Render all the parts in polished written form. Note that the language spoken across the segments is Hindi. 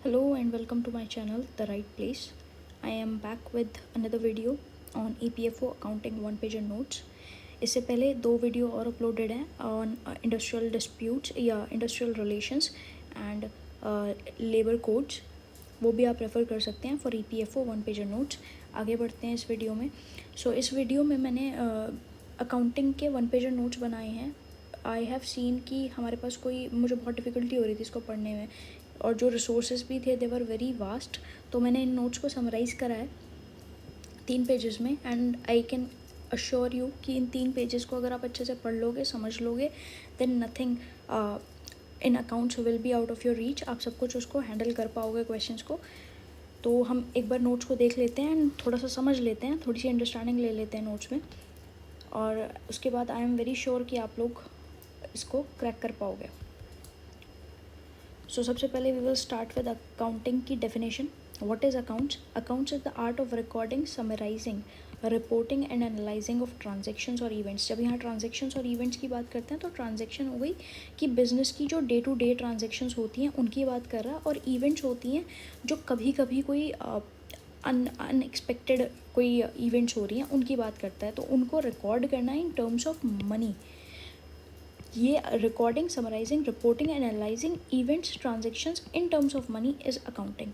Hello and welcome to my channel, The Right Place. I am back with another video on EPFO Accounting One Pager Notes. इससे पहले दो वीडियो और अपलोडेड हैं ऑन इंडस्ट्रियल डिस्प्यूट्स या industrial relations and labour codes, वो भी आप रेफ़र कर सकते हैं for EPFO one pager notes. आगे बढ़ते हैं इस वीडियो में. इस वीडियो में मैंने अकाउंटिंग के वन पेजर नोट्स बनाए हैं. आई हैव सीन कि हमारे पास मुझे बहुत डिफ़िकल्टी हो रही थी इसको पढ़ने में, और जो रिसोर्सेज भी थे दे वर वेरी वास्ट. तो मैंने इन नोट्स को समराइज़ करा है 3 पेजेस में, and I can assure you कि इन 3 पेजेस को अगर आप अच्छे से पढ़ लोगे, समझ लोगे, then nothing in accounts will be out of your reach. आप सब कुछ उसको हैंडल कर पाओगे क्वेश्चंस को. तो हम एक बार नोट्स को देख लेते हैं एंड थोड़ा सा समझ लेते हैं, थोड़ी सी अंडरस्टैंडिंग ले लेते हैं नोट्स में, और उसके बाद आई एम वेरी श्योर कि आप लोग इसको क्रैक कर पाओगे. सबसे पहले we will start with accounting की definition. What is accounts? Accounts is the art of recording, summarising, reporting and analysing of transactions और इवेंट्स. जब यहाँ ट्रांजेक्शंस और इवेंट्स की बात करते हैं तो ट्रांजेक्शन हो गई कि बिजनेस की जो डे टू डे ट्रांजेक्शंस होती हैं उनकी बात कर रहा है, और इवेंट्स होती हैं जो कभी कभी कोई अनएक्सपेक्टेड कोई इवेंट्स हो रही हैं उनकी बात करता है. तो उनको रिकॉर्ड करना इन टर्म्स ऑफ मनी. ये recording, summarising, reporting and analysing events, transactions in terms of money is accounting.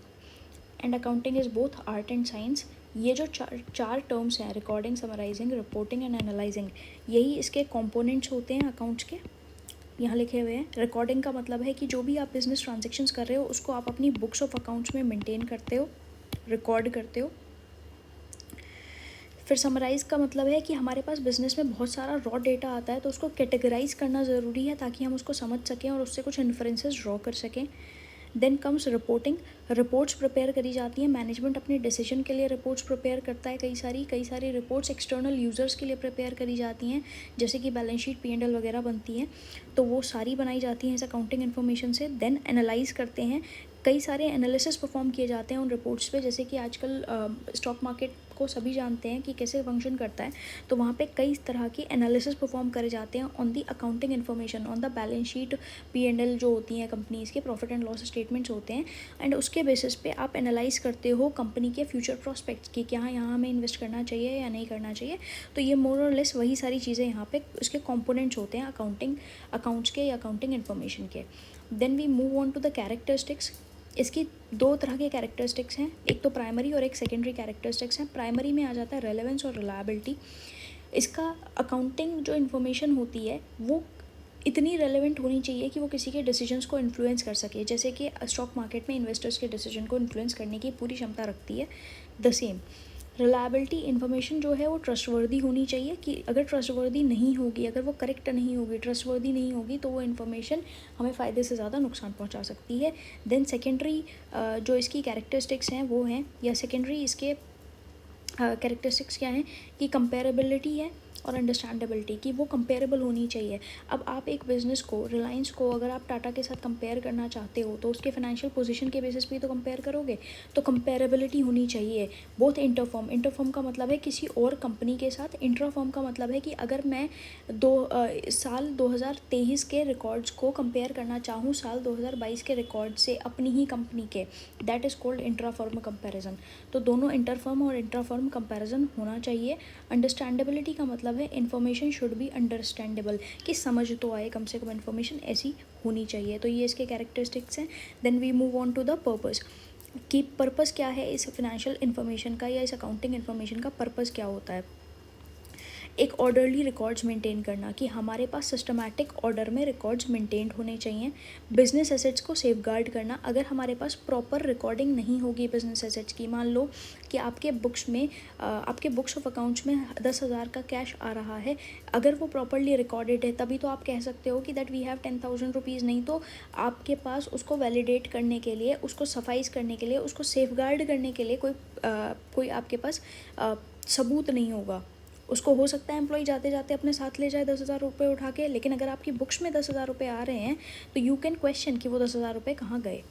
And accounting is both art and science. ये जो चार टर्म्स हैं, recording, summarising, reporting and analysing, यही इसके कंपोनेंट्स होते हैं अकाउंट्स के. यहाँ लिखे हुए हैं. रिकॉर्डिंग का मतलब है कि जो भी आप बिजनेस ट्रांजेक्शन्स कर रहे हो उसको आप अपनी बुक्स ऑफ अकाउंट्स में मेंटेन करते हो, रिकॉर्ड करते हो. फिर समराइज़ का मतलब है कि हमारे पास बिज़नेस में बहुत सारा रॉ डेटा आता है, तो उसको कैटेगराइज करना ज़रूरी है ताकि हम उसको समझ सकें और उससे कुछ इन्फ्रेंसेस ड्रॉ कर सकें. Then comes reporting. Reports prepare करी जाती हैं. मैनेजमेंट अपने डिसीजन के लिए रिपोर्ट्स प्रिपेयर करता है. कई सारी रिपोर्ट्स एक्सटर्नल यूज़र्स के लिए प्रिपेयर करी जाती हैं, जैसे कि बैलेंस शीट, P&L वगैरह बनती हैं, तो वो सारी बनाई जाती हैं इस अकाउंटिंग इन्फॉर्मेशन से. देन एनालाइज करते हैं. कई सारे एनालिसिस परफॉर्म किए जाते हैं उन रिपोर्ट्स पे, जैसे कि आजकल स्टॉक मार्केट को सभी जानते हैं कि कैसे फंक्शन करता है, तो वहाँ पे कई तरह की एनालिसिस परफॉर्म करे जाते हैं on the accounting information, on the balance sheet, P&L जो होती हैं कंपनीज़ के, प्रॉफिट एंड लॉस स्टेटमेंट्स होते हैं, एंड उसके बेसिस पे आप एनालाइज करते हो कंपनी के फ्यूचर प्रोस्पेक्ट्स कि क्या यहाँ हमें इन्वेस्ट करना चाहिए या नहीं करना चाहिए. तो ये मोर और लेस वही सारी चीज़ें यहाँ पे उसके कॉम्पोनेंट्स होते हैं अकाउंट्स के या अकाउंटिंग इन्फॉर्मेशन के. Then we move on to the characteristics. इसकी दो तरह के कैरेक्टरिस्टिक्स हैं, एक तो प्राइमरी और एक सेकेंडरी कैरेक्टरिस्टिक्स हैं. प्राइमरी में आ जाता है रेलेवेंस और रिलायबिलिटी. इसका अकाउंटिंग जो इन्फॉर्मेशन होती है वो इतनी रेलेवेंट होनी चाहिए कि वो किसी के डिसीजंस को इन्फ्लुएंस कर सके, जैसे कि स्टॉक मार्केट में इन्वेस्टर्स के डिसीजन को इन्फ्लुएंस करने की पूरी क्षमता रखती है. द सेम रिलायबिलिटी, इन्फॉर्मेशन जो है वो ट्रस्टवर्दी होनी चाहिए, कि अगर ट्रस्टवर्दी नहीं होगी, अगर वो करेक्ट नहीं होगी, ट्रस्टवर्दी नहीं होगी, तो वो इन्फॉर्मेशन हमें फ़ायदे से ज़्यादा नुकसान पहुंचा सकती है. देन सेकेंडरी जो इसकी कैरेक्टरिस्टिक्स हैं वो हैं, या सेकेंडरी इसके कैरेक्टरिस्टिक्स क्या हैं कि कंपेरेबिलिटी है और अंडरस्टैंडेबिलिटी, कि वो कंपेरेबल होनी चाहिए. अब आप एक बिज़नेस को, रिलायंस को अगर आप टाटा के साथ कंपेयर करना चाहते हो तो उसके फाइनेंशियल पोजीशन के बेसिस पे तो कंपेयर करोगे, तो कंपेरेबिलिटी होनी चाहिए. बोथ इंटरफॉर्म का मतलब है किसी और कंपनी के साथ. इंट्राफॉर्म का मतलब है कि अगर मैं साल 2023 के रिकॉर्ड्स को कंपेयर करना चाहूँ साल 2022 के रिकॉर्ड से अपनी ही कंपनी के, दैट इज़ कॉल्ड इंट्राफॉर्म कंपेरिजन. तो दोनों इंटरफॉर्म और इंट्राफॉर्म कंपेरिजन होना चाहिए. अंडरस्टैंडेबिलिटी का मतलब है इन्फॉर्मेशन शुड बी अंडरस्टैंडेबल, कि समझ तो आए, कम से कम इन्फॉर्मेशन ऐसी होनी चाहिए. तो ये इसके कैरेक्टरिस्टिक्स हैं. Then we move on to the purpose, कि पर्पस क्या है इस फाइनेंशियल इन्फॉर्मेशन का, या इस अकाउंटिंग इन्फॉर्मेशन का पर्पस क्या होता है. एक ऑर्डरली रिकॉर्ड्स मेंटेन करना, कि हमारे पास सिस्टमैटिक ऑर्डर में रिकॉर्ड्स मेंटेन होने चाहिए. बिजनेस एसेट्स को सेफगार्ड करना. अगर हमारे पास प्रॉपर रिकॉर्डिंग नहीं होगी बिजनेस एसेट्स की, मान लो कि आपके बुक्स ऑफ अकाउंट्स में 10,000 का कैश आ रहा है, अगर वो प्रॉपरली रिकॉर्डेड है तभी तो आप कह सकते हो कि दैट वी हैव 10,000 रुपीज़. नहीं तो आपके पास उसको वैलिडेट करने के लिए, उसको सफाइज करने के लिए, उसको सेफगार्ड करने के लिए कोई आपके पास सबूत नहीं होगा. उसको हो सकता है एम्प्लॉय जाते जाते अपने साथ ले जाए 10,000 रुपये उठा के, लेकिन अगर आपकी बुक्स में 10,000 रुपये आ रहे हैं तो यू कैन क्वेश्चन कि वो 10,000 रुपये कहाँ गए.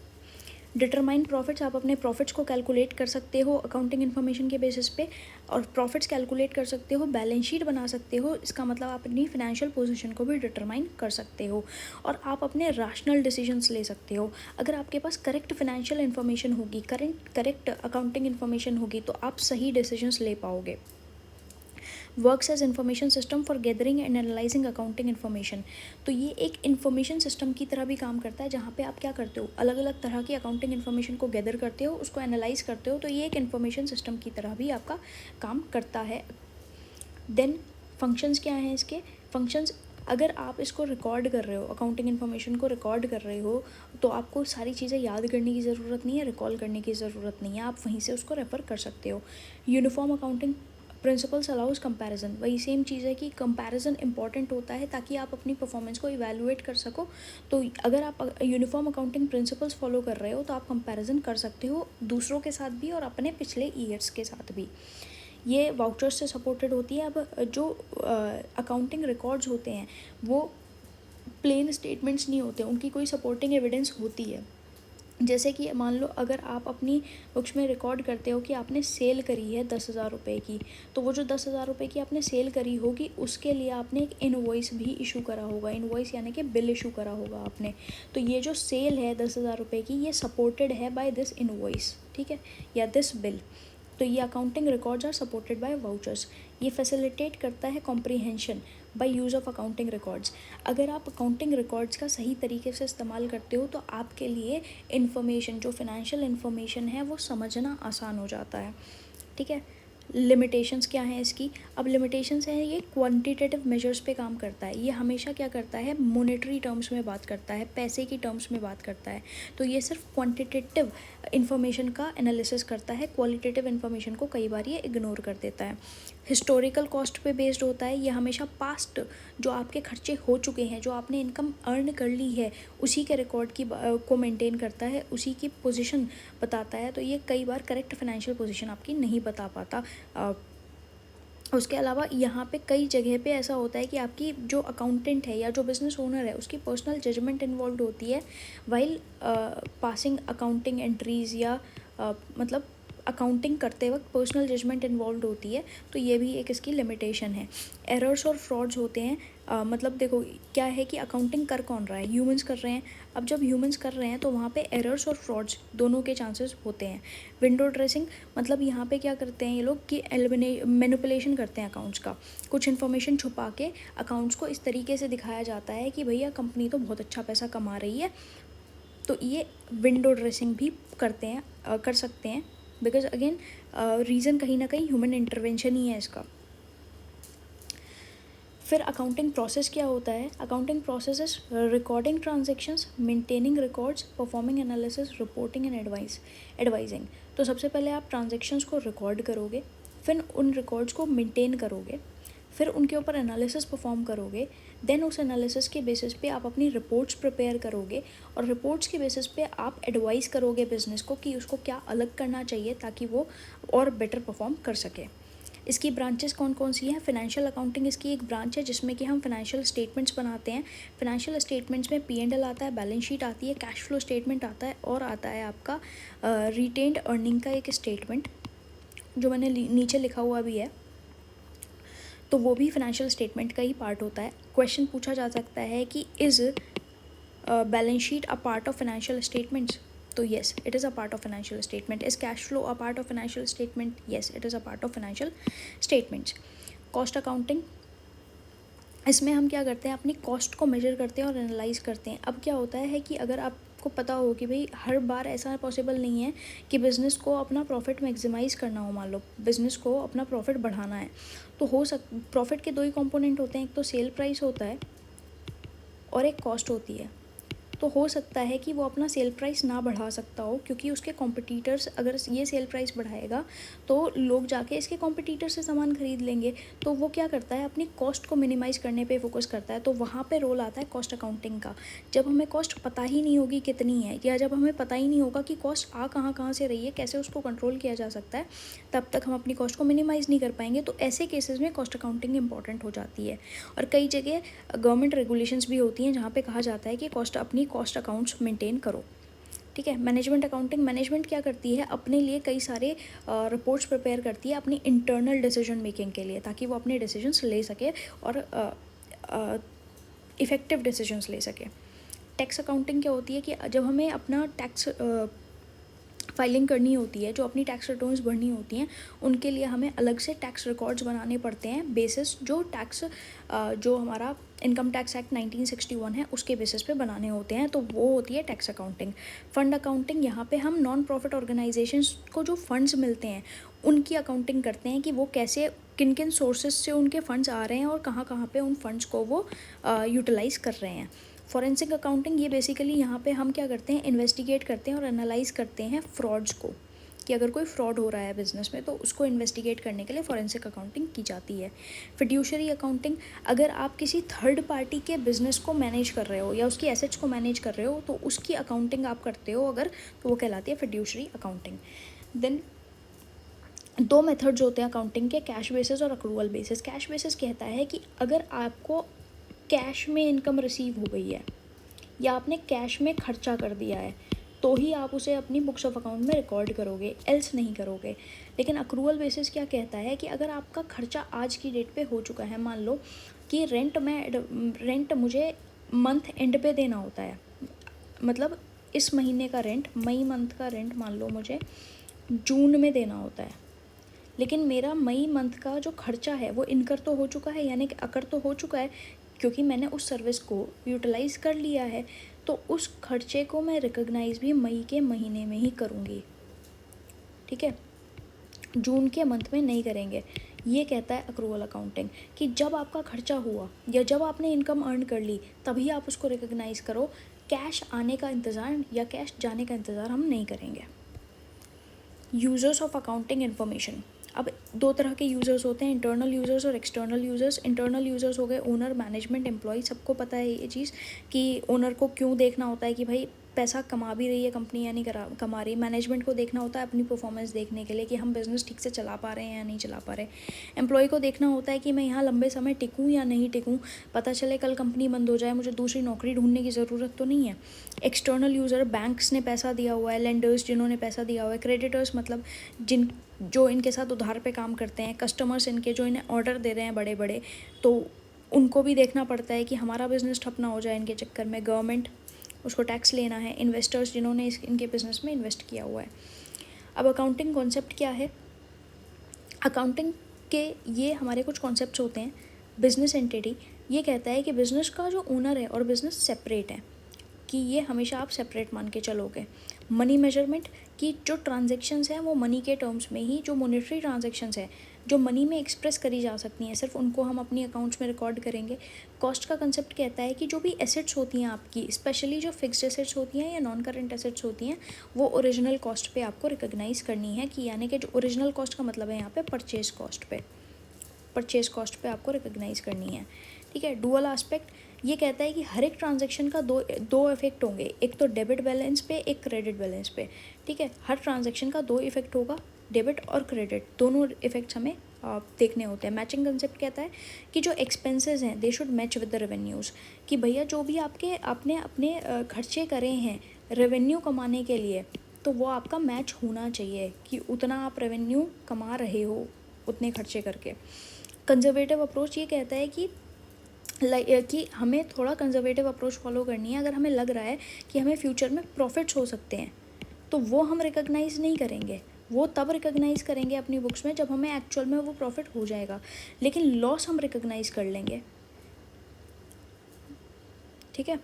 डिटरमाइन प्रॉफिट्स, आप अपने प्रॉफिट्स को कैलकुलेट कर सकते हो अकाउंटिंग इन्फॉर्मेशन के बेसिस पे, और प्रॉफिट्स कैलकुलेट कर सकते हो, बैलेंस शीट बना सकते हो, इसका मतलब आप अपनी फिनेंशियल पोजीशन को भी डिटरमाइन कर सकते हो, और आप अपने रैशनल डिसीजंस ले सकते हो। अगर आपके पास करेक्ट फिनेंशियल इन्फॉर्मेशन होगी, करेक्ट अकाउंटिंग इन्फॉर्मेशन होगी, तो आप सही डिसीजंस ले पाओगे। Works as information system for gathering and analysing accounting information. तो ये एक इन्फॉर्मेशन सिस्टम की तरह भी काम करता है, जहाँ पे आप क्या करते हो, अलग अलग तरह की अकाउंटिंग इन्फॉर्मेशन को गैदर करते हो, उसको एनालाइज करते हो, तो ये एक इन्फॉर्मेशन सिस्टम की तरह भी आपका काम करता है। देन फंक्शंस क्या हैं इसके? फंक्शंस, अगर आप इसको रिकॉर्ड कर रहे हो, अकाउंटिंग इन्फॉर्मेशन को रिकॉर्ड कर रहे हो, तो आपको सारी चीज़ें याद करने की ज़रूरत नहीं है, रिकॉल करने की ज़रूरत नहीं है, आप वहीं से उसको रेफ़र कर सकते हो। Uniform accounting principles allows comparison, वही सेम चीज़ है कि कंपैरिजन इंपॉर्टेंट होता है ताकि आप अपनी परफॉर्मेंस को इवैल्यूएट कर सको। तो अगर आप यूनिफॉर्म अकाउंटिंग प्रिंसिपल्स फॉलो कर रहे हो तो आप कंपैरिजन कर सकते हो दूसरों के साथ भी और अपने पिछले ईयर्स के साथ भी। ये वाउचर्स से सपोर्टेड होती है। अब जो अकाउंटिंग रिकॉर्ड्स होते हैं वो प्लेन स्टेटमेंट्स नहीं होते, उनकी कोई सपोर्टिंग एविडेंस होती है। जैसे कि मान लो अगर आप अपनी बुक्स में रिकॉर्ड करते हो कि आपने सेल करी है 10,000 रुपये की, तो वो जो 10,000 रुपये की आपने सेल करी होगी उसके लिए आपने एक इनवॉइस भी इशू करा होगा, इनवॉइस यानी कि बिल इशू करा होगा आपने। तो ये जो सेल है 10,000 रुपये की, ये सपोर्टेड है बाय दिस इनवॉइस, ठीक है, या दिस बिल। तो ये accounting records are supported by vouchers. ये फैसिलिटेट करता है comprehension by use of accounting records. अगर आप अकाउंटिंग रिकॉर्ड्स का सही तरीके से इस्तेमाल करते हो तो आपके लिए इन्फॉर्मेशन, जो फिनेंशियल इन्फॉर्मेशन है, वो समझना आसान हो जाता है, ठीक है। लिमिटेशंस क्या हैं इसकी? अब लिमिटेशंस हैं, ये क्वांटिटेटिव मेजर्स पे काम करता है। ये हमेशा क्या करता है, मॉनेटरी टर्म्स में बात करता है, पैसे की टर्म्स में बात करता है। तो ये सिर्फ क्वांटिटेटिव इन्फॉर्मेशन का एनालिसिस करता है, क्वालिटेटिव इन्फॉर्मेशन को कई बार ये इग्नोर कर देता है। हिस्टोरिकल कॉस्ट पे बेस्ड होता है, ये हमेशा पास्ट जो आपके खर्चे हो चुके हैं, जो आपने इनकम अर्न कर ली है, उसी के रिकॉर्ड की को मेंटेन करता है, उसी की पोजीशन बताता है। तो ये कई बार करेक्ट फाइनेंशियल पोजीशन आपकी नहीं बता पाता। उसके अलावा यहाँ पे कई जगह पे ऐसा होता है कि आपकी जो अकाउंटेंट है या जो बिज़नेस ओनर है उसकी पर्सनल जजमेंट इन्वॉल्व होती है वाइल पासिंग अकाउंटिंग एंट्रीज़, या मतलब अकाउंटिंग करते वक्त पर्सनल जजमेंट इन्वॉल्व होती है। तो ये भी एक इसकी लिमिटेशन है। एरर्स और फ्रॉड्स होते हैं, मतलब देखो क्या है कि अकाउंटिंग कर कौन रहा है, ह्यूमंस कर रहे हैं। अब जब ह्यूमंस कर रहे हैं तो वहाँ पे एरर्स और फ्रॉड्स दोनों के चांसेस होते हैं। विंडो ड्रेसिंग, मतलब यहाँ पे क्या करते हैं ये लोग कि मैनिपुलेशन करते हैं अकाउंट्स का, कुछ इन्फॉर्मेशन छुपा के अकाउंट्स को इस तरीके से दिखाया जाता है कि भैया कंपनी तो बहुत अच्छा पैसा कमा रही है। तो ये विंडो ड्रेसिंग भी करते हैं, कर सकते हैं, बिकॉज अगेन रीज़न कहीं ना कहीं ह्यूमन इंटरवेंशन ही है इसका। फिर अकाउंटिंग प्रोसेस क्या होता है? Accounting process is recording transactions, maintaining records, performing analysis, reporting and advising. तो सबसे पहले आप ट्रांजेक्शंस को रिकॉर्ड करोगे, फिर उन रिकॉर्ड्स को मेंटेन करोगे, फिर उनके ऊपर एनालिसिस परफॉर्म करोगे, देन उस एनालिसिस के बेसिस पे आप अपनी रिपोर्ट्स प्रिपेयर करोगे, और रिपोर्ट्स के बेसिस पे आप एडवाइस करोगे बिज़नेस को कि उसको क्या अलग करना चाहिए ताकि वो और बेटर परफॉर्म कर सके। इसकी ब्रांचेस कौन कौन सी हैं? फाइनेंशियल अकाउंटिंग इसकी एक ब्रांच है जिसमें कि हम फाइनेंशियल स्टेटमेंट्स बनाते हैं। फाइनेंशियल स्टेटमेंट्स में P&L आता है, बैलेंस शीट आती है, कैश फ्लो स्टेटमेंट आता है, और आता है आपका रिटेन्ड अर्निंग का एक स्टेटमेंट जो मैंने नीचे लिखा हुआ भी है। तो वो भी फाइनेंशियल स्टेटमेंट का ही पार्ट होता है। क्वेश्चन पूछा जा सकता है कि is balance sheet a part of financial statements? तो yes, it is a part of financial statement. Is cash flow a part of financial statement? Yes, it is a part of financial statements. Cost accounting, इसमें हम क्या करते हैं, अपनी कॉस्ट को मेजर करते हैं और एनालाइज करते हैं। अब क्या होता है कि अगर आपको पता हो कि भाई हर बार ऐसा पॉसिबल नहीं है कि बिज़नेस को अपना प्रॉफिट मैक्सिमाइज़ करना हो, मान लो बिज़नेस को अपना प्रॉफिट बढ़ाना है, तो प्रॉफिट के दो ही कंपोनेंट होते हैं, एक तो सेल प्राइस होता है और एक कॉस्ट होती है। तो हो सकता है कि वो अपना सेल प्राइस ना बढ़ा सकता हो, क्योंकि उसके कॉम्पिटिटर्स, अगर ये सेल प्राइस बढ़ाएगा तो लोग जाके इसके कॉम्पिटिटर से सामान खरीद लेंगे। तो वो क्या करता है, अपनी कॉस्ट को मिनिमाइज़ करने पे फोकस करता है। तो वहाँ पे रोल आता है कॉस्ट अकाउंटिंग का। जब हमें कॉस्ट पता ही नहीं होगी कितनी है, या जब हमें पता ही नहीं होगा कि कॉस्ट कहाँ से रही है, कैसे उसको कंट्रोल किया जा सकता है, तब तक हम अपनी कॉस्ट को मिनिमाइज़ नहीं कर पाएंगे। तो ऐसे केसेस में कॉस्ट अकाउंटिंग इंपॉर्टेंट हो जाती है। और कई जगह गवर्नमेंट रेगुलेशंस भी होती हैं जहाँ पे कहा जाता है कि कॉस्ट अकाउंट्स मेंटेन करो। ठीक है। मैनेजमेंट अकाउंटिंग, मैनेजमेंट क्या करती है, अपने लिए कई सारे रिपोर्ट्स प्रिपेयर करती है अपनी इंटरनल डिसीजन मेकिंग के लिए, ताकि वो अपने डिसीजंस ले सके और इफ़ेक्टिव डिसीजंस ले सके। टैक्स अकाउंटिंग क्या होती है कि जब हमें अपना टैक्स फाइलिंग करनी होती है, जो अपनी टैक्स रिटर्न्स भरनी होती हैं, उनके लिए हमें अलग से टैक्स रिकॉर्ड्स बनाने पड़ते हैं, बेसिस जो टैक्स जो हमारा इनकम टैक्स एक्ट 1961 है उसके बेसिस पे बनाने होते हैं, तो वो होती है टैक्स अकाउंटिंग। फ़ंड अकाउंटिंग, यहाँ पे हम नॉन प्रॉफिट ऑर्गेनाइजेशंस को जो फंड्स मिलते हैं उनकी अकाउंटिंग करते हैं कि वो कैसे, किन किन सोर्सेज से उनके फंड्स आ रहे हैं और कहाँ कहाँ पे उन फंड्स को वो यूटिलाइज़ कर रहे हैं। फॉरेंसिक अकाउंटिंग, ये बेसिकली यहाँ पे हम क्या करते हैं, इन्वेस्टिगेट करते हैं और एनालाइज करते हैं फ्रॉड्स को, कि अगर कोई फ्रॉड हो रहा है बिजनेस में तो उसको इन्वेस्टिगेट करने के लिए फॉरेंसिक अकाउंटिंग की जाती है। फिड्यूशरी अकाउंटिंग, अगर आप किसी थर्ड पार्टी के बिजनेस को मैनेज कर रहे हो या उसकी एसेट्स को मैनेज कर रहे हो तो उसकी अकाउंटिंग आप करते हो अगर, तो वो कहलाती है फिड्यूशरी अकाउंटिंग। देन दो मेथड्स होते हैं अकाउंटिंग के, कैश बेसिस और अक्रूवल बेसिस। कैश बेसिस कहता है कि अगर आपको कैश में इनकम रिसीव हो गई है या आपने कैश में खर्चा कर दिया है तो ही आप उसे अपनी बुक्स ऑफ अकाउंट में रिकॉर्ड करोगे, एल्स नहीं करोगे। लेकिन अक्रूवल बेसिस क्या कहता है कि अगर आपका खर्चा आज की डेट पे हो चुका है, मान लो कि रेंट मुझे मंथ एंड पे देना होता है, मतलब इस महीने का रेंट, मई मंथ का रेंट मान लो मुझे जून में देना होता है, लेकिन मेरा मई मंथ का जो खर्चा है वो इनकर तो हो चुका है, यानी कि अकर तो हो चुका है, क्योंकि मैंने उस सर्विस को यूटिलाइज़ कर लिया है, तो उस खर्चे को मैं रिकॉग्नाइज़ भी मई के महीने में ही करूँगी, ठीक है, जून के मंथ में नहीं करेंगे। ये कहता है अक्रूवल अकाउंटिंग कि जब आपका खर्चा हुआ या जब आपने इनकम अर्न कर ली तभी आप उसको रिकॉग्नाइज़ करो, कैश आने का इंतज़ार या कैश जाने का इंतज़ार हम नहीं करेंगे। यूज़र्स ऑफ अकाउंटिंग इन्फॉर्मेशन, अब दो तरह के यूज़र्स होते हैं, इंटरनल यूज़र्स और एक्सटर्नल यूज़र्स। इंटरनल यूज़र्स हो गए ओनर, मैनेजमेंट, एम्प्लॉय। सबको पता है ये चीज़ कि ओनर को क्यों देखना होता है कि भाई पैसा कमा भी रही है कंपनी या नहीं कमा रही। मैनेजमेंट को देखना होता है अपनी परफॉर्मेंस देखने के लिए कि हम बिज़नेस ठीक से चला पा रहे हैं या नहीं चला पा रहे। एम्प्लॉय को देखना होता है कि मैं यहाँ लंबे समय टिकूँ या नहीं टिकूँ, पता चले कल कंपनी बंद हो जाए, मुझे दूसरी नौकरी ढूंढने की ज़रूरत तो नहीं है। एक्सटर्नल यूज़र, बैंक्स ने पैसा दिया हुआ है, लेंडर्स जिन्होंने पैसा दिया हुआ है, क्रेडिटर्स मतलब जो इनके साथ उधार पे काम करते हैं, कस्टमर्स इनके जो इन्हें ऑर्डर दे रहे हैं बड़े बड़े, तो उनको भी देखना पड़ता है कि हमारा बिज़नेस ठप ना हो जाए इनके चक्कर में। गवर्नमेंट, उसको टैक्स लेना है। इन्वेस्टर्स जिन्होंने इनके बिज़नेस में इन्वेस्ट किया हुआ है। अब अकाउंटिंग कॉन्सेप्ट क्या है, अकाउंटिंग के ये हमारे कुछ कॉन्सेप्ट्स होते हैं। बिजनेस एंटिटी, ये कहता है कि बिज़नेस का जो ओनर है और बिज़नेस सेपरेट है, कि ये हमेशा आप सेपरेट मान के चलोगे। मनी मेजरमेंट, कि जो ट्रांजेक्शन्स हैं वो मनी के टर्म्स में ही, जो मॉनेटरी ट्रांजेक्शन्स हैं जो मनी में एक्सप्रेस करी जा सकती हैं, सिर्फ उनको हम अपनी अकाउंट्स में रिकॉर्ड करेंगे। कॉस्ट का कंसेप्ट कहता है कि जो भी एसेट्स होती हैं आपकी, स्पेशली जो फिक्स्ड एसेट्स होती हैं या नॉन करेंट एसेट्स होती हैं, वो ओरिजिनल कॉस्ट पे आपको रिकॉग्नाइज़ करनी है, कि यानी कि जो ओरिजिनल कॉस्ट का मतलब है यहाँ पे परचेज कॉस्ट पे आपको रिकॉग्नाइज़ करनी है, ठीक है। डुअल एस्पेक्ट, ये कहता है कि हर एक ट्रांजैक्शन का दो इफेक्ट होंगे, एक तो डेबिट बैलेंस पे, एक क्रेडिट बैलेंस पे, ठीक है। हर ट्रांजैक्शन का दो इफेक्ट होगा, डेबिट और क्रेडिट, दोनों इफेक्ट्स हमें देखने होते हैं। मैचिंग कंसेप्ट कहता है कि जो एक्सपेंसेस हैं they should match with the revenues, कि भैया जो भी आपने अपने खर्चे करे हैं रेवेन्यू कमाने के लिए, तो वो आपका मैच होना चाहिए, कि उतना आप रेवेन्यू कमा रहे हो उतने खर्चे करके। कंजर्वेटिव अप्रोच, ये कहता है कि हमें थोड़ा कंजर्वेटिव अप्रोच फॉलो करनी है। अगर हमें लग रहा है कि हमें फ्यूचर में प्रॉफिट्स हो सकते हैं तो वो हम रिकॉग्नाइज़ नहीं करेंगे, वो तब रिकॉग्नाइज़ करेंगे अपनी बुक्स में जब हमें एक्चुअल में वो प्रॉफिट हो जाएगा, लेकिन लॉस हम रिकॉग्नाइज़ कर लेंगे, ठीक है।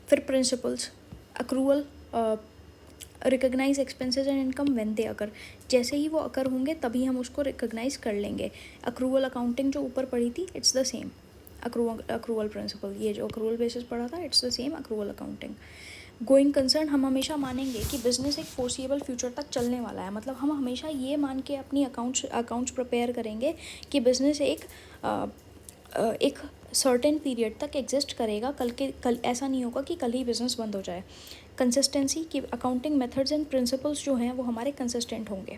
फिर principles, accrual, recognise expenses and income when they occur, जैसे ही वो अकर होंगे तभी हम उसको रिकॉग्नाइज कर लेंगे। अक्रूवल अकाउंटिंग जो ऊपर पढ़ी थी, it's the same accrual principle, ये जो अक्रूवल बेसिस पढ़ा था, it's the same accrual accounting. Going concern, हम हमेशा मानेंगे कि बिज़नेस एक फोर्सिएबल फ्यूचर तक चलने वाला है, मतलब हम हमेशा ये मान के अपनी अकाउंट्स प्रिपेयर करेंगे कि बिज़नेस एक सर्टेन पीरियड तक एग्जिस्ट करेगा, कल ऐसा नहीं होगा कि कल ही बिज़नेस बंद हो जाए। कंसिस्टेंसी, कि अकाउंटिंग मेथड्स एंड प्रिंसिपल्स जो हैं वो हमारे कंसिस्टेंट होंगे,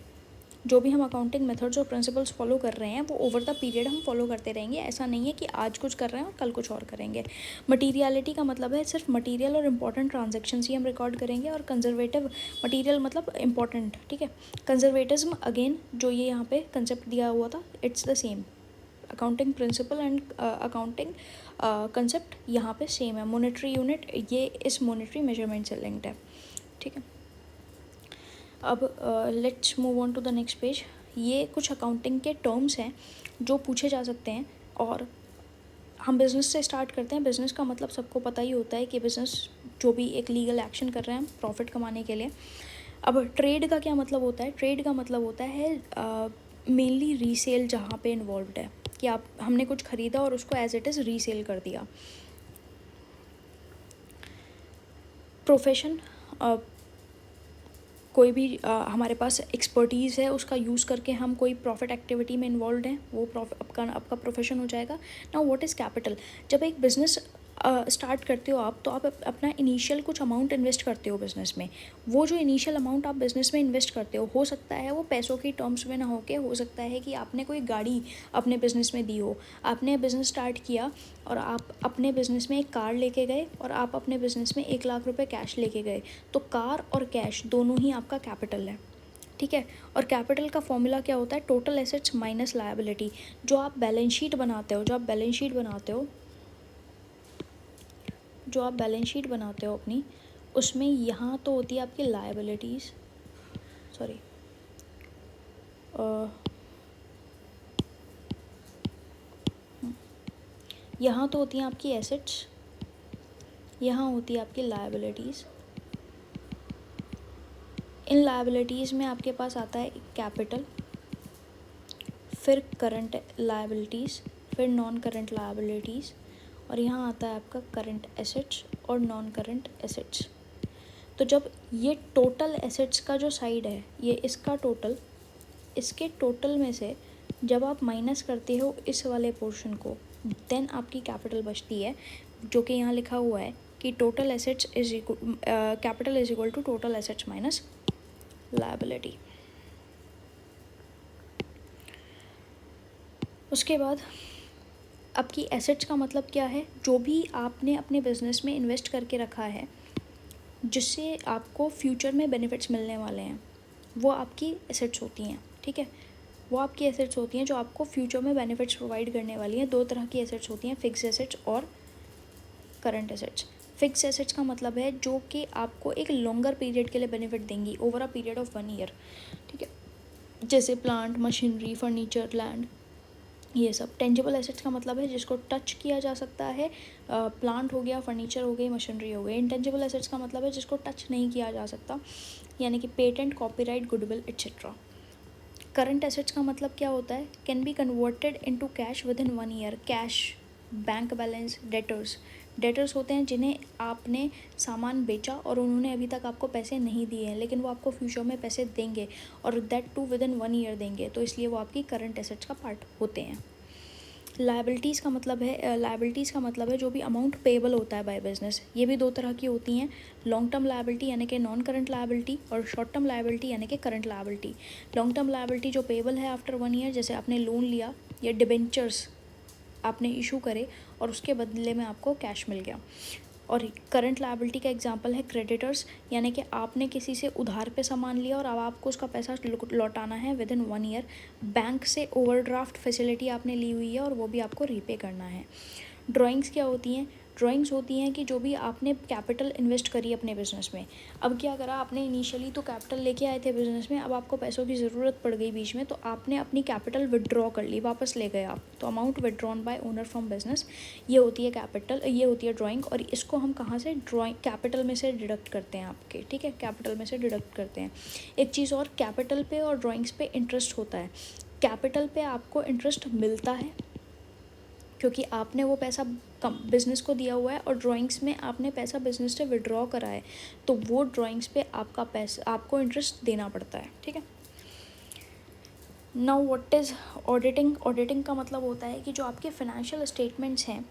जो भी हम अकाउंटिंग मेथड्स और प्रिंसिपल्स फॉलो कर रहे हैं वो ओवर द पीरियड हम फॉलो करते रहेंगे। ऐसा नहीं है कि आज कुछ कर रहे हैं और कल कुछ और करेंगे। मटीरियलिटी का मतलब है सिर्फ मटीरियल और इंपॉर्टेंट ट्रांजेक्शंस ही हम रिकॉर्ड करेंगे, और कंजर्वेटिव मटीरियल मतलब इंपॉर्टेंट, ठीक है। कंजर्वेटिज्म अगेन जो ये यहाँ पे कंसेप्ट दिया हुआ था, it's the same. Accounting principle and accounting concept यहाँ पे सेम है। मॉनेटरी यूनिट ये इस मॉनेटरी मेजरमेंट से लिंक्ड है, ठीक है। अब let's move on to the next page. ये कुछ अकाउंटिंग के टर्म्स हैं जो पूछे जा सकते हैं, और हम बिज़नेस से स्टार्ट करते हैं। बिज़नेस का मतलब सबको पता ही होता है कि बिज़नेस जो भी एक लीगल एक्शन कर रहे हैं प्रॉफिट कमाने के लिए। अब ट्रेड का क्या मतलब होता है? ट्रेड का मतलब होता है मेनली रीसेल, जहाँ पे इन्वॉल्व है कि आप हमने कुछ ख़रीदा और उसको एज इट इज़ रीसेल कर दिया। प्रोफेशन, कोई भी हमारे पास एक्सपर्टीज़ है उसका यूज़ करके हम कोई प्रॉफिट एक्टिविटी में इन्वॉल्व हैं, वो आपका प्रोफेशन हो जाएगा। Now what is capital? जब एक बिज़नेस स्टार्ट करते हो आप, तो आप अपना इनिशियल कुछ अमाउंट इन्वेस्ट करते हो बिज़नेस में। वो जो इनिशियल अमाउंट आप बिज़नेस में इन्वेस्ट करते हो सकता है वो पैसों की टर्म्स में ना होके, हो सकता है कि आपने कोई गाड़ी अपने बिज़नेस में दी हो। आपने बिज़नेस स्टार्ट किया और आप अपने बिज़नेस में एक कार लेके गए, और आप अपने बिज़नेस में 1 लाख रुपए कैश लेके गए, तो कार और कैश दोनों ही आपका कैपिटल है, ठीक है। और कैपिटल का फॉर्मूला क्या होता है? Total assets minus liability. जो आप बैलेंस शीट बनाते हो, जो आप बैलेंस शीट बनाते हो अपनी, उसमें यहाँ तो होती है आपकी लायबिलिटीज़, सॉरी यहाँ तो होती हैं आपकी एसेट्स, यहाँ होती है आपकी लायबिलिटीज़। इन लायबिलिटीज़ में आपके पास आता है कैपिटल, फिर करंट लायबिलिटीज़, फिर नॉन करंट लायबिलिटीज़, और यहाँ आता है आपका करंट एसेट्स और नॉन करंट एसेट्स। तो जब ये टोटल एसेट्स का जो साइड है, ये इसका टोटल, इसके टोटल में से जब आप माइनस करते हो इस वाले पोर्शन को, देन आपकी कैपिटल बचती है, जो कि यहाँ लिखा हुआ है कि total assets is equal, capital is equal to total assets minus liability. उसके बाद आपकी एसेट्स का मतलब क्या है? जो भी आपने अपने बिजनेस में इन्वेस्ट करके रखा है, जिससे आपको फ्यूचर में बेनिफिट्स मिलने वाले हैं, वो आपकी एसेट्स होती हैं, ठीक है। वो आपकी एसेट्स होती हैं जो आपको फ्यूचर में बेनिफिट्स प्रोवाइड करने वाली हैं। 2 तरह की एसेट्स होती हैं, फिक्स एसेट्स और करंट एसेट्स। फिक्स एसेट्स का मतलब है जो कि आपको एक लॉन्गर पीरियड के लिए बेनिफिट देंगी, over a period of 1 year, ठीक है। जैसे प्लांट, मशीनरी, फर्नीचर, लैंड, ये सब। टेंजिबल एसेट्स का मतलब है जिसको टच किया जा सकता है, प्लांट हो गया, फर्नीचर हो गई, मशीनरी हो गई। इंटेंजिबल एसेट्स का मतलब है जिसको टच नहीं किया जा सकता, यानी कि patent, copyright, goodwill etcetera. Current assets का मतलब क्या होता है? Can be converted into cash with in 1 year. Cash, bank balance, debtors होते हैं जिन्हें आपने सामान बेचा और उन्होंने अभी तक आपको पैसे नहीं दिए हैं, लेकिन वो आपको फ्यूचर में पैसे देंगे, और that too within 1 year देंगे, तो इसलिए वो आपकी करंट एसेट्स का पार्ट होते हैं। लायबिलिटीज़ का मतलब है जो भी अमाउंट पेबल होता है बाय बिजनेस। ये भी 2 तरह की होती हैं, लॉन्ग टर्म लायबिलिटी यानी कि नॉन करंट लायबिलिटी, और शॉर्ट टर्म लायबिलिटी यानी कि current liability. Long term liability जो पेबल है आफ्टर 1 ईयर, जैसे आपने लोन लिया या डिबेंचर्स आपने इशू करे और उसके बदले में आपको कैश मिल गया। और करंट लायबिलिटी का एग्जांपल है क्रेडिटर्स, यानी कि आपने किसी से उधार पे सामान लिया और अब आपको उसका पैसा लौटाना है विद इन 1 ईयर। बैंक से ओवरड्राफ्ट फैसिलिटी आपने ली हुई है और वो भी आपको रीपे करना है। ड्राइंग्स क्या होती हैं? ड्राइंग्स होती हैं कि जो भी आपने कैपिटल इन्वेस्ट करी अपने बिज़नेस में। अब क्या करा आपने, इनिशियली तो कैपिटल लेके आए थे बिज़नेस में, अब आपको पैसों की ज़रूरत पड़ गई बीच में, तो आपने अपनी कैपिटल विड्रॉ कर ली, वापस ले गए आप, तो amount withdrawn bye owner from business, ये होती है कैपिटल, ये होती है ड्राइंग। और इसको हम कहाँ से, ड्राइंग कैपिटल में से डिडक्ट करते हैं आपके, ठीक है, कैपिटल में से डिडक्ट करते हैं। एक चीज़ और, कैपिटल पे और ड्राइंग्स पे इंटरेस्ट होता है। कैपिटल पे आपको इंटरेस्ट मिलता है क्योंकि आपने वो पैसा बिज़नेस को दिया हुआ है, और ड्राइंग्स में आपने पैसा बिज़नेस से विड्रॉ करा है, तो वो ड्राइंग्स पे आपका पैसा, आपको इंटरेस्ट देना पड़ता है, ठीक है। Now what is auditing? Auditing का मतलब होता है कि जो आपके फाइनेंशियल स्टेटमेंट्स हैं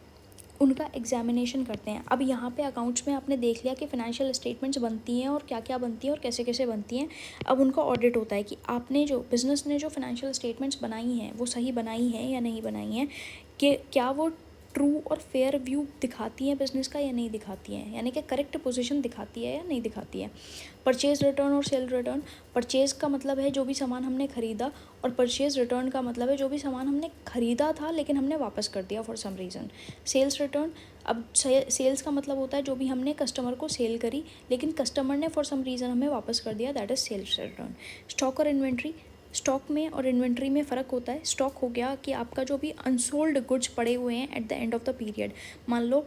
उनका एग्जामिनेशन करते हैं। अब यहाँ पे अकाउंट्स में आपने देख लिया कि फ़ाइनेंशियल स्टेटमेंट्स बनती हैं और क्या क्या बनती हैं और कैसे कैसे बनती हैं। अब उनका ऑडिट होता है कि आपने जो बिज़नेस ने जो फ़ाइनेंशियल स्टेटमेंट्स बनाई हैं वो सही बनाई हैं या नहीं बनाई हैं, कि क्या वो ट्रू और फेयर व्यू दिखाती हैं बिज़नेस का या नहीं दिखाती हैं, यानी कि करेक्ट पोजीशन दिखाती है या नहीं दिखाती है। परचेज़ रिटर्न और सेल रिटर्न, परचेज़ का मतलब है जो भी सामान हमने ख़रीदा, और परचेज़ रिटर्न का मतलब है जो भी सामान हमने ख़रीदा था लेकिन हमने वापस कर दिया for some reason. Sales return, अब सेल्स का मतलब होता है जो भी हमने कस्टमर को सेल करी लेकिन कस्टमर ने फॉर सम रीज़न हमें वापस कर दिया, that is sales return. Stock और इन्वेंट्री, स्टॉक में और इन्वेंट्री में फ़र्क होता है। स्टॉक हो गया कि आपका जो भी अनसोल्ड गुड्स पड़े हुए हैं at the end of the period, मान लो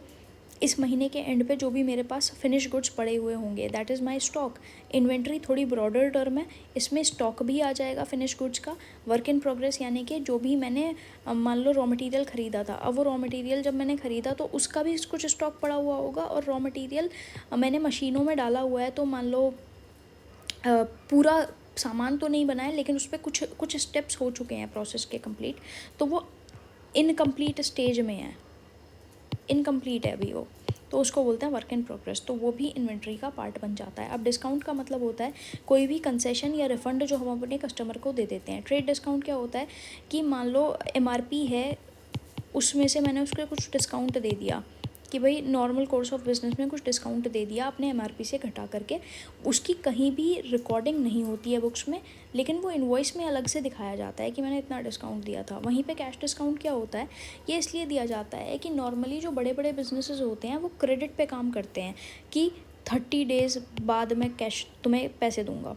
इस महीने के एंड पे जो भी मेरे पास फिनिश गुड्स पड़े हुए होंगे, that is my stock. Inventory थोड़ी ब्रॉडर टर्म है, इसमें स्टॉक भी आ जाएगा फिनिश गुड्स का। वर्क इन प्रोग्रेस यानी कि जो भी मैंने मान लो रॉ मटेरियल ख़रीदा था, अब वो रॉ मटेरियल जब मैंने ख़रीदा तो उसका भी कुछ स्टॉक पड़ा हुआ होगा, और रॉ मटेरियल मैंने मशीनों में डाला हुआ है, तो मान लो पूरा सामान तो नहीं बनाया लेकिन उस पर कुछ कुछ स्टेप्स हो चुके हैं प्रोसेस के कंप्लीट, तो वो इनकम्प्लीट स्टेज में है, इनकम्प्लीट है अभी वो, तो उसको बोलते हैं वर्क इन प्रोग्रेस, तो वो भी इन्वेंट्री का पार्ट बन जाता है। अब डिस्काउंट का मतलब होता है कोई भी कंसेशन या रिफंड जो हम अपने कस्टमर को दे देते हैं। ट्रेड डिस्काउंट क्या होता है कि मान लो एमआरपी है, उसमें से मैंने उसको कुछ डिस्काउंट दे दिया कि भाई नॉर्मल कोर्स ऑफ बिजनेस में कुछ डिस्काउंट दे दिया अपने एमआरपी से घटा करके, उसकी कहीं भी रिकॉर्डिंग नहीं होती है बुक्स में, लेकिन वो इनवॉइस में अलग से दिखाया जाता है कि मैंने इतना डिस्काउंट दिया था। वहीं पे कैश डिस्काउंट क्या होता है, ये इसलिए दिया जाता है कि नॉर्मली जो बड़े बड़े बिजनेसेस होते हैं वो क्रेडिट पे काम करते हैं कि 30 डेज़ बाद मैं कैश तुम्हें पैसे दूंगा,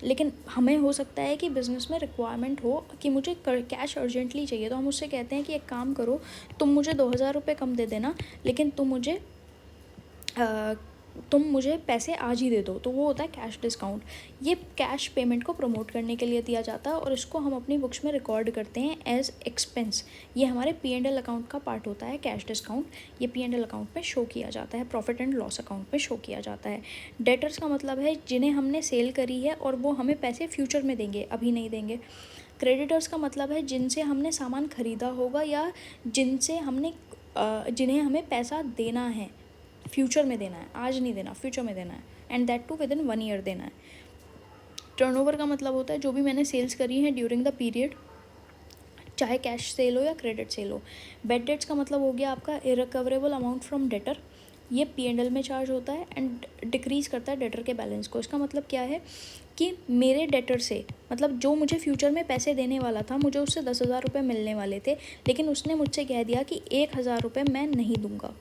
लेकिन हमें हो सकता है कि बिज़नेस में रिक्वायरमेंट हो कि मुझे कैश अर्जेंटली चाहिए, तो हम उससे कहते हैं कि एक काम करो, तुम मुझे 2,000 रुपये कम दे देना, लेकिन तुम मुझे पैसे आज ही दे दो, तो वो होता है कैश डिस्काउंट। ये कैश पेमेंट को प्रमोट करने के लिए दिया जाता है और इसको हम अपनी बुक्स में रिकॉर्ड करते हैं एज एक्सपेंस। ये हमारे P&L अकाउंट का पार्ट होता है कैश डिस्काउंट, ये P&L अकाउंट में शो किया जाता है, प्रॉफिट एंड लॉस अकाउंट में शो किया जाता है। डेटर्स का मतलब है जिन्हें हमने सेल करी है और वो हमें पैसे फ्यूचर में देंगे, अभी नहीं देंगे। क्रेडिटर्स का मतलब है जिनसे हमने सामान ख़रीदा होगा या जिन्हें हमें पैसा देना है, फ्यूचर में देना है, आज नहीं देना, फ्यूचर में देना है, and that too within 1 year देना है। टर्नओवर का मतलब होता है जो भी मैंने सेल्स करी है ड्यूरिंग द पीरियड, चाहे कैश सेल हो या क्रेडिट सेल हो। बैड डेट्स का मतलब हो गया आपका इरिकवरेबल अमाउंट फ्रॉम डेटर, ये P&L में चार्ज होता है एंड डिक्रीज़ करता है डेटर के बैलेंस को। इसका मतलब क्या है कि मेरे डेटर से, मतलब जो मुझे फ्यूचर में पैसे देने वाला था, मुझे उससे 10,000 रुपये मिलने वाले थे, लेकिन उसने मुझसे कह दिया कि 1,000 रुपये मैं नहीं दूंगा,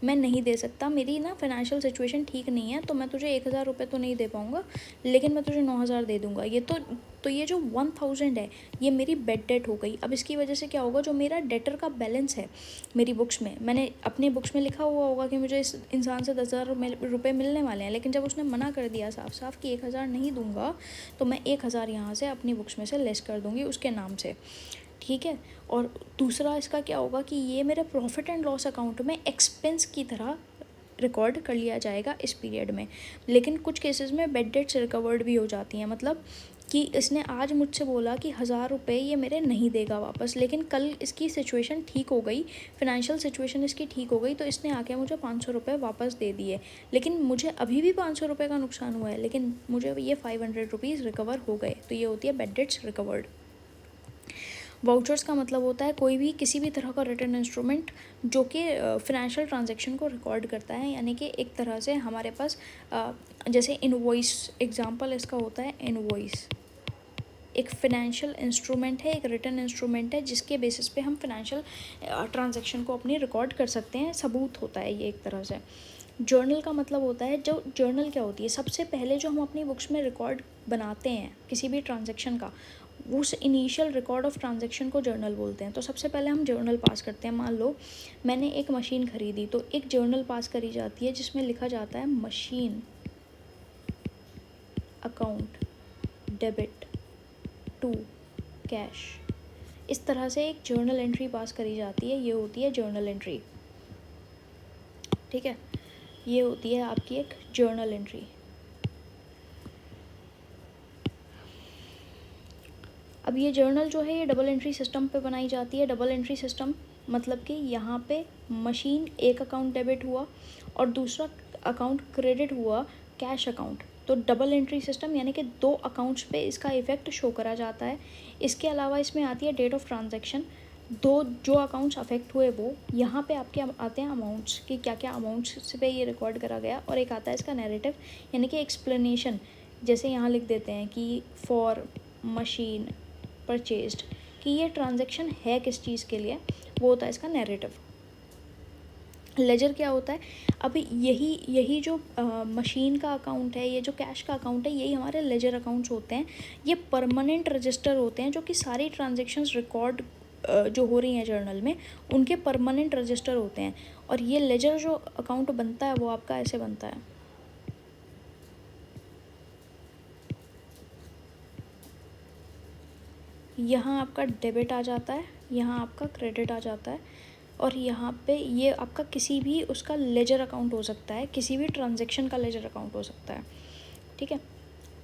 मैं नहीं दे सकता, मेरी ना फाइनेंशियल सिचुएशन ठीक नहीं है, तो मैं तुझे 1,000 रुपये तो नहीं दे पाऊँगा, लेकिन मैं तुझे 9,000 दे दूँगा। ये तो ये जो 1,000 है ये मेरी बेड डेट हो गई। अब इसकी वजह से क्या होगा, जो मेरा डेटर का बैलेंस है मेरी बुक्स में, मैंने अपने बुक्स में लिखा हुआ होगा कि मुझे इस इंसान से 10,000 रुपये मिलने वाले हैं, लेकिन जब उसने मना कर दिया साफ साफ कि 1,000 नहीं दूंगा, तो मैं 1,000 यहाँ से अपनी बुक्स में से लेस कर दूँगी उसके नाम से, ठीक है। और दूसरा इसका क्या होगा कि ये मेरे प्रॉफिट एंड लॉस अकाउंट में एक्सपेंस की तरह रिकॉर्ड कर लिया जाएगा इस पीरियड में। लेकिन कुछ केसेस में बैड डेट्स रिकवर्ड भी हो जाती हैं, मतलब कि इसने आज मुझसे बोला कि 1,000 रुपये ये मेरे नहीं देगा वापस, लेकिन कल इसकी सिचुएशन ठीक हो गई, फिनेंशियल सिचुएशन इसकी ठीक हो गई, तो इसने आके मुझे 500 रुपये वापस दे दिए, लेकिन मुझे अभी भी 500 रुपये का नुकसान हुआ है, लेकिन मुझे ये 500 रुपीज़ रिकवर हो गए, तो ये होती है बैड डेट्स रिकवर्ड। वाउचर्स का मतलब होता है कोई भी किसी भी तरह का रिटर्न इंस्ट्रूमेंट जो कि फिनेंशियल ट्रांजैक्शन को रिकॉर्ड करता है, यानी कि एक तरह से हमारे पास जैसे इनवॉइस, एग्जांपल इसका होता है इनवॉइस, एक फिनेंशियल इंस्ट्रूमेंट है, एक रिटर्न इंस्ट्रूमेंट है जिसके बेसिस पे हम फिनेंशियल ट्रांजैक्शन को अपनी रिकॉर्ड कर सकते हैं, सबूत होता है ये एक तरह से। जर्नल का मतलब होता है, जो जर्नल क्या होती है, सबसे पहले जो हम अपनी बुक्स में रिकॉर्ड बनाते हैं किसी भी ट्रांजैक्शन का, उस इनिशियल रिकॉर्ड ऑफ ट्रांजैक्शन को जर्नल बोलते हैं। तो सबसे पहले हम जर्नल पास करते हैं। मान लो मैंने एक मशीन ख़रीदी, तो एक जर्नल पास करी जाती है जिसमें लिखा जाता है machine account debit to cash, इस तरह से एक जर्नल एंट्री पास करी जाती है, ये होती है जर्नल एंट्री, ठीक है, ये होती है आपकी एक जर्नल एंट्री। अब ये जर्नल जो है ये डबल एंट्री सिस्टम पे बनाई जाती है। डबल एंट्री सिस्टम मतलब कि यहाँ पे मशीन एक अकाउंट डेबिट हुआ और दूसरा अकाउंट क्रेडिट हुआ कैश अकाउंट, तो डबल एंट्री सिस्टम यानी कि दो अकाउंट्स पे इसका इफेक्ट शो करा जाता है। इसके अलावा इसमें आती है डेट ऑफ ट्रांजैक्शन, दो जो अकाउंट्स अफेक्ट हुए वो यहाँ पे आपके आते हैं अमाउंट्स कि क्या क्या अमाउंट्स पे ये रिकॉर्ड करा गया, और एक आता है इसका नैरेटिव यानी कि एक्सप्लेनेशन, जैसे यहाँ लिख देते हैं कि फॉर मशीन परचेज्ड, कि ये ट्रांजैक्शन है किस चीज़ के लिए, वो होता है इसका नैरेटिव। लेजर क्या होता है, अभी यही जो मशीन का अकाउंट है, ये जो कैश का अकाउंट है, यही हमारे लेजर अकाउंट्स होते हैं। ये परमानेंट रजिस्टर होते हैं जो कि सारी ट्रांजैक्शंस रिकॉर्ड जो हो रही हैं जर्नल में, उनके परमानेंट रजिस्टर होते हैं। और ये लेजर जो अकाउंट बनता है वो आपका ऐसे बनता है, यहाँ आपका डेबिट आ जाता है, यहाँ आपका क्रेडिट आ जाता है, और यहाँ पे ये आपका किसी भी उसका लेजर अकाउंट हो सकता है, किसी भी ट्रांजैक्शन का लेजर अकाउंट हो सकता है। ठीक है,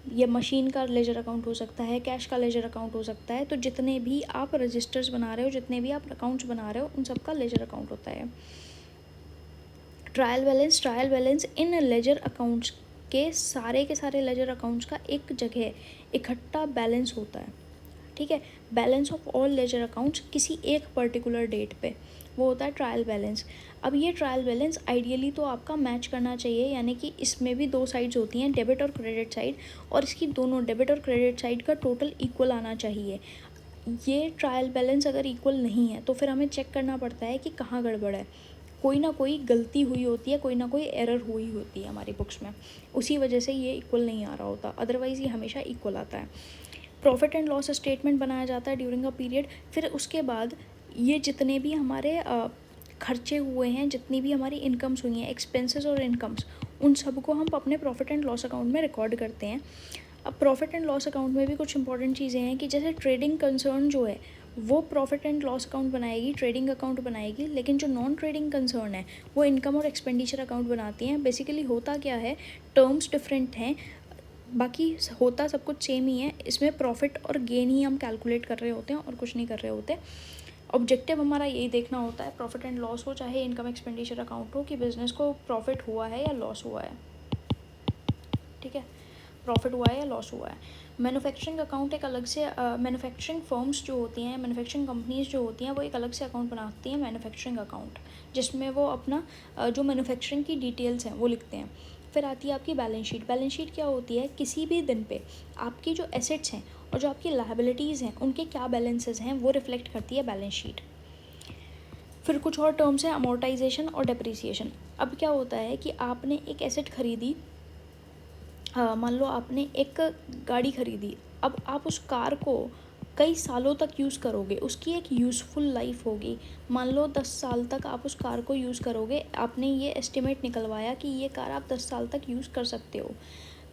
ये मशीन का लेजर अकाउंट हो सकता है, कैश का लेजर अकाउंट हो सकता है। तो जितने भी आप रजिस्टर्स बना रहे हो, जितने भी आप अकाउंट्स बना रहे हो, उन सबका लेजर अकाउंट होता है। ट्रायल बैलेंस इन लेजर अकाउंट्स के सारे लेजर अकाउंट्स का एक जगह इकट्ठा बैलेंस होता है। ठीक है, balance of all ledger accounts किसी एक पर्टिकुलर डेट पे, वो होता है ट्रायल बैलेंस। अब ये ट्रायल बैलेंस आइडियली तो आपका मैच करना चाहिए, यानी कि इसमें भी दो साइड्स होती हैं, डेबिट और क्रेडिट साइड, और इसकी दोनों डेबिट और क्रेडिट साइड का टोटल इक्वल आना चाहिए। ये ट्रायल बैलेंस अगर इक्वल नहीं है तो फिर हमें चेक करना पड़ता है कि कहाँ गड़बड़ है, कोई ना कोई गलती हुई होती है, कोई ना कोई एरर हुई होती है हमारी बुक्स में, उसी वजह से ये इक्वल नहीं आ रहा होता, अदरवाइज़ ये हमेशा इक्वल आता है। प्रॉफिट एंड लॉस स्टेटमेंट बनाया जाता है ड्यूरिंग अ पीरियड। फिर उसके बाद ये जितने भी हमारे खर्चे हुए हैं, जितनी भी हमारी इनकम्स हुई हैं, एक्सपेंसेस और इनकम्स, उन सबको हम अपने प्रॉफिट एंड लॉस अकाउंट में रिकॉर्ड करते हैं। अब प्रॉफिट एंड लॉस अकाउंट में भी कुछ इंपॉर्टेंट चीज़ें हैं कि जैसे ट्रेडिंग कंसर्न जो है वो प्रॉफिट एंड लॉस अकाउंट बनाएगी, ट्रेडिंग अकाउंट बनाएगी, लेकिन जो नॉन ट्रेडिंग कंसर्न है वो इनकम और एक्सपेंडिचर अकाउंट बनाती हैं। बेसिकली होता क्या है, टर्म्स डिफरेंट हैं, बाकी होता सब कुछ सेम ही है, इसमें प्रॉफिट और गेन ही हम कैलकुलेट कर रहे होते हैं और कुछ नहीं कर रहे होते। ऑब्जेक्टिव हमारा यही देखना होता है, प्रॉफिट एंड लॉस हो चाहे इनकम एक्सपेंडिचर अकाउंट हो, कि बिज़नेस को प्रॉफिट हुआ है या लॉस हुआ है। ठीक है, प्रॉफिट हुआ है या लॉस हुआ है। मैन्युफैक्चरिंग अकाउंट एक अलग से, मैन्युफैक्चरिंग फर्म्स जो होती हैं, मैन्युफैक्चरिंग कंपनीज जो होती हैं, वो एक अलग से अकाउंट बनाती हैं, मैन्युफैक्चरिंग अकाउंट, जिसमें वो अपना जो मैन्युफैक्चरिंग की डिटेल्स हैं वो लिखते हैं। फिर आती है आपकी बैलेंस शीट। बैलेंस शीट क्या होती है, किसी भी दिन पे आपकी जो एसेट्स हैं और जो आपकी लायबिलिटीज़ हैं उनके क्या बैलेंसेस हैं वो रिफ्लेक्ट करती है बैलेंस शीट। फिर कुछ और टर्म्स हैं, अमोर्टाइजेशन और डेप्रिसिएशन। अब क्या होता है कि आपने एक एसेट खरीदी, मान लो आपने एक गाड़ी खरीदी, अब आप उस कार को कई सालों तक यूज़ करोगे, उसकी एक यूज़फुल लाइफ होगी, मान लो 10 साल तक आप उस कार को यूज़ करोगे, आपने ये एस्टिमेट निकलवाया कि ये कार आप 10 साल तक यूज़ कर सकते हो।